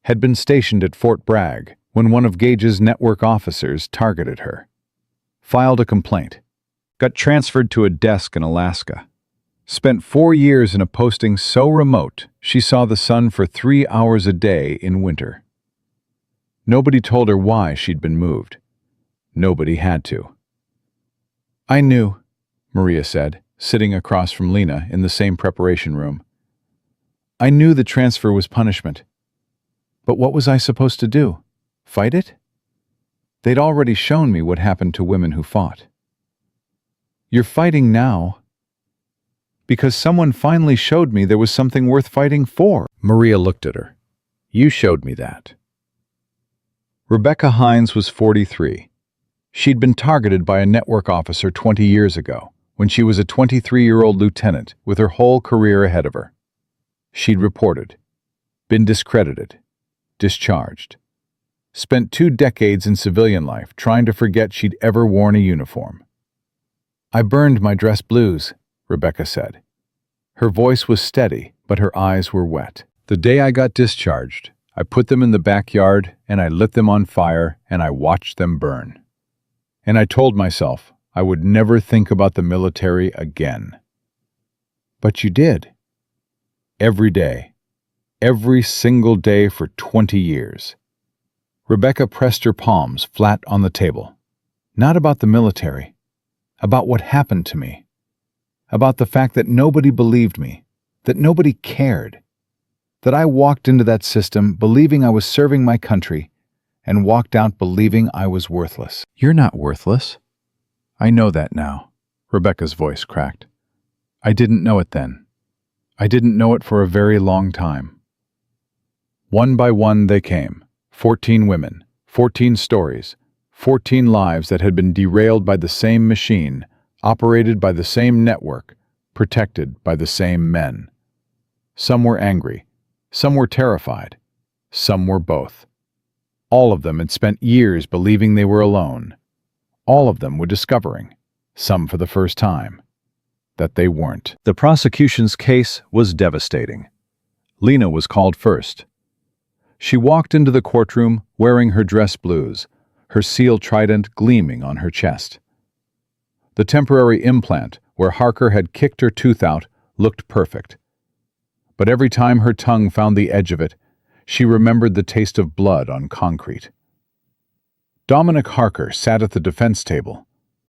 Speaker 2: had been stationed at Fort Bragg when one of Gage's network officers targeted her. Filed a complaint. Got transferred to a desk in Alaska. Spent 4 years in a posting so remote she saw the sun for 3 hours a day in winter. Nobody told her why she'd been moved. Nobody had to. "I knew," Maria said, sitting across from Lena in the same preparation room. "I knew the transfer was punishment. But what was I supposed to do? Fight it? They'd already shown me what happened to women who fought." "You're fighting now." "Because someone finally showed me there was something worth fighting for." Maria looked at her. "You showed me that." Rebecca Hines was 43. She'd been targeted by a network officer 20 years ago, when she was a 23-year-old lieutenant with her whole career ahead of her. She'd reported, been discredited, discharged. Spent 2 decades in civilian life trying to forget she'd ever worn a uniform. "I burned my dress blues," Rebecca said. Her voice was steady, but her eyes were wet. "The day I got discharged, I put them in the backyard and I lit them on fire and I watched them burn. And I told myself I would never think about the military again." "But you did." "Every day. Every single day for 20 years. Rebecca pressed her palms flat on the table. "Not about the military. About what happened to me. About the fact that nobody believed me, that nobody cared. That I walked into that system believing I was serving my country and walked out believing I was worthless." "You're not worthless." "I know that now," Rebecca's voice cracked. "I didn't know it then. I didn't know it for a very long time." One by one they came, 14 women, 14 stories, 14 lives that had been derailed by the same machine,
Speaker 1: operated by the same network, protected by the same men. Some were angry, some were terrified, some were both. All of them had spent years believing they were alone. All of them were discovering, some for the first time, that they weren't.
Speaker 2: The prosecution's case was devastating. Lena was called first. She walked into the courtroom wearing her dress blues, her seal trident gleaming on her chest. The temporary implant where Harker had kicked her tooth out looked perfect. But every time her tongue found the edge of it, she remembered the taste of blood on concrete. Dominic Harker sat at the defense table,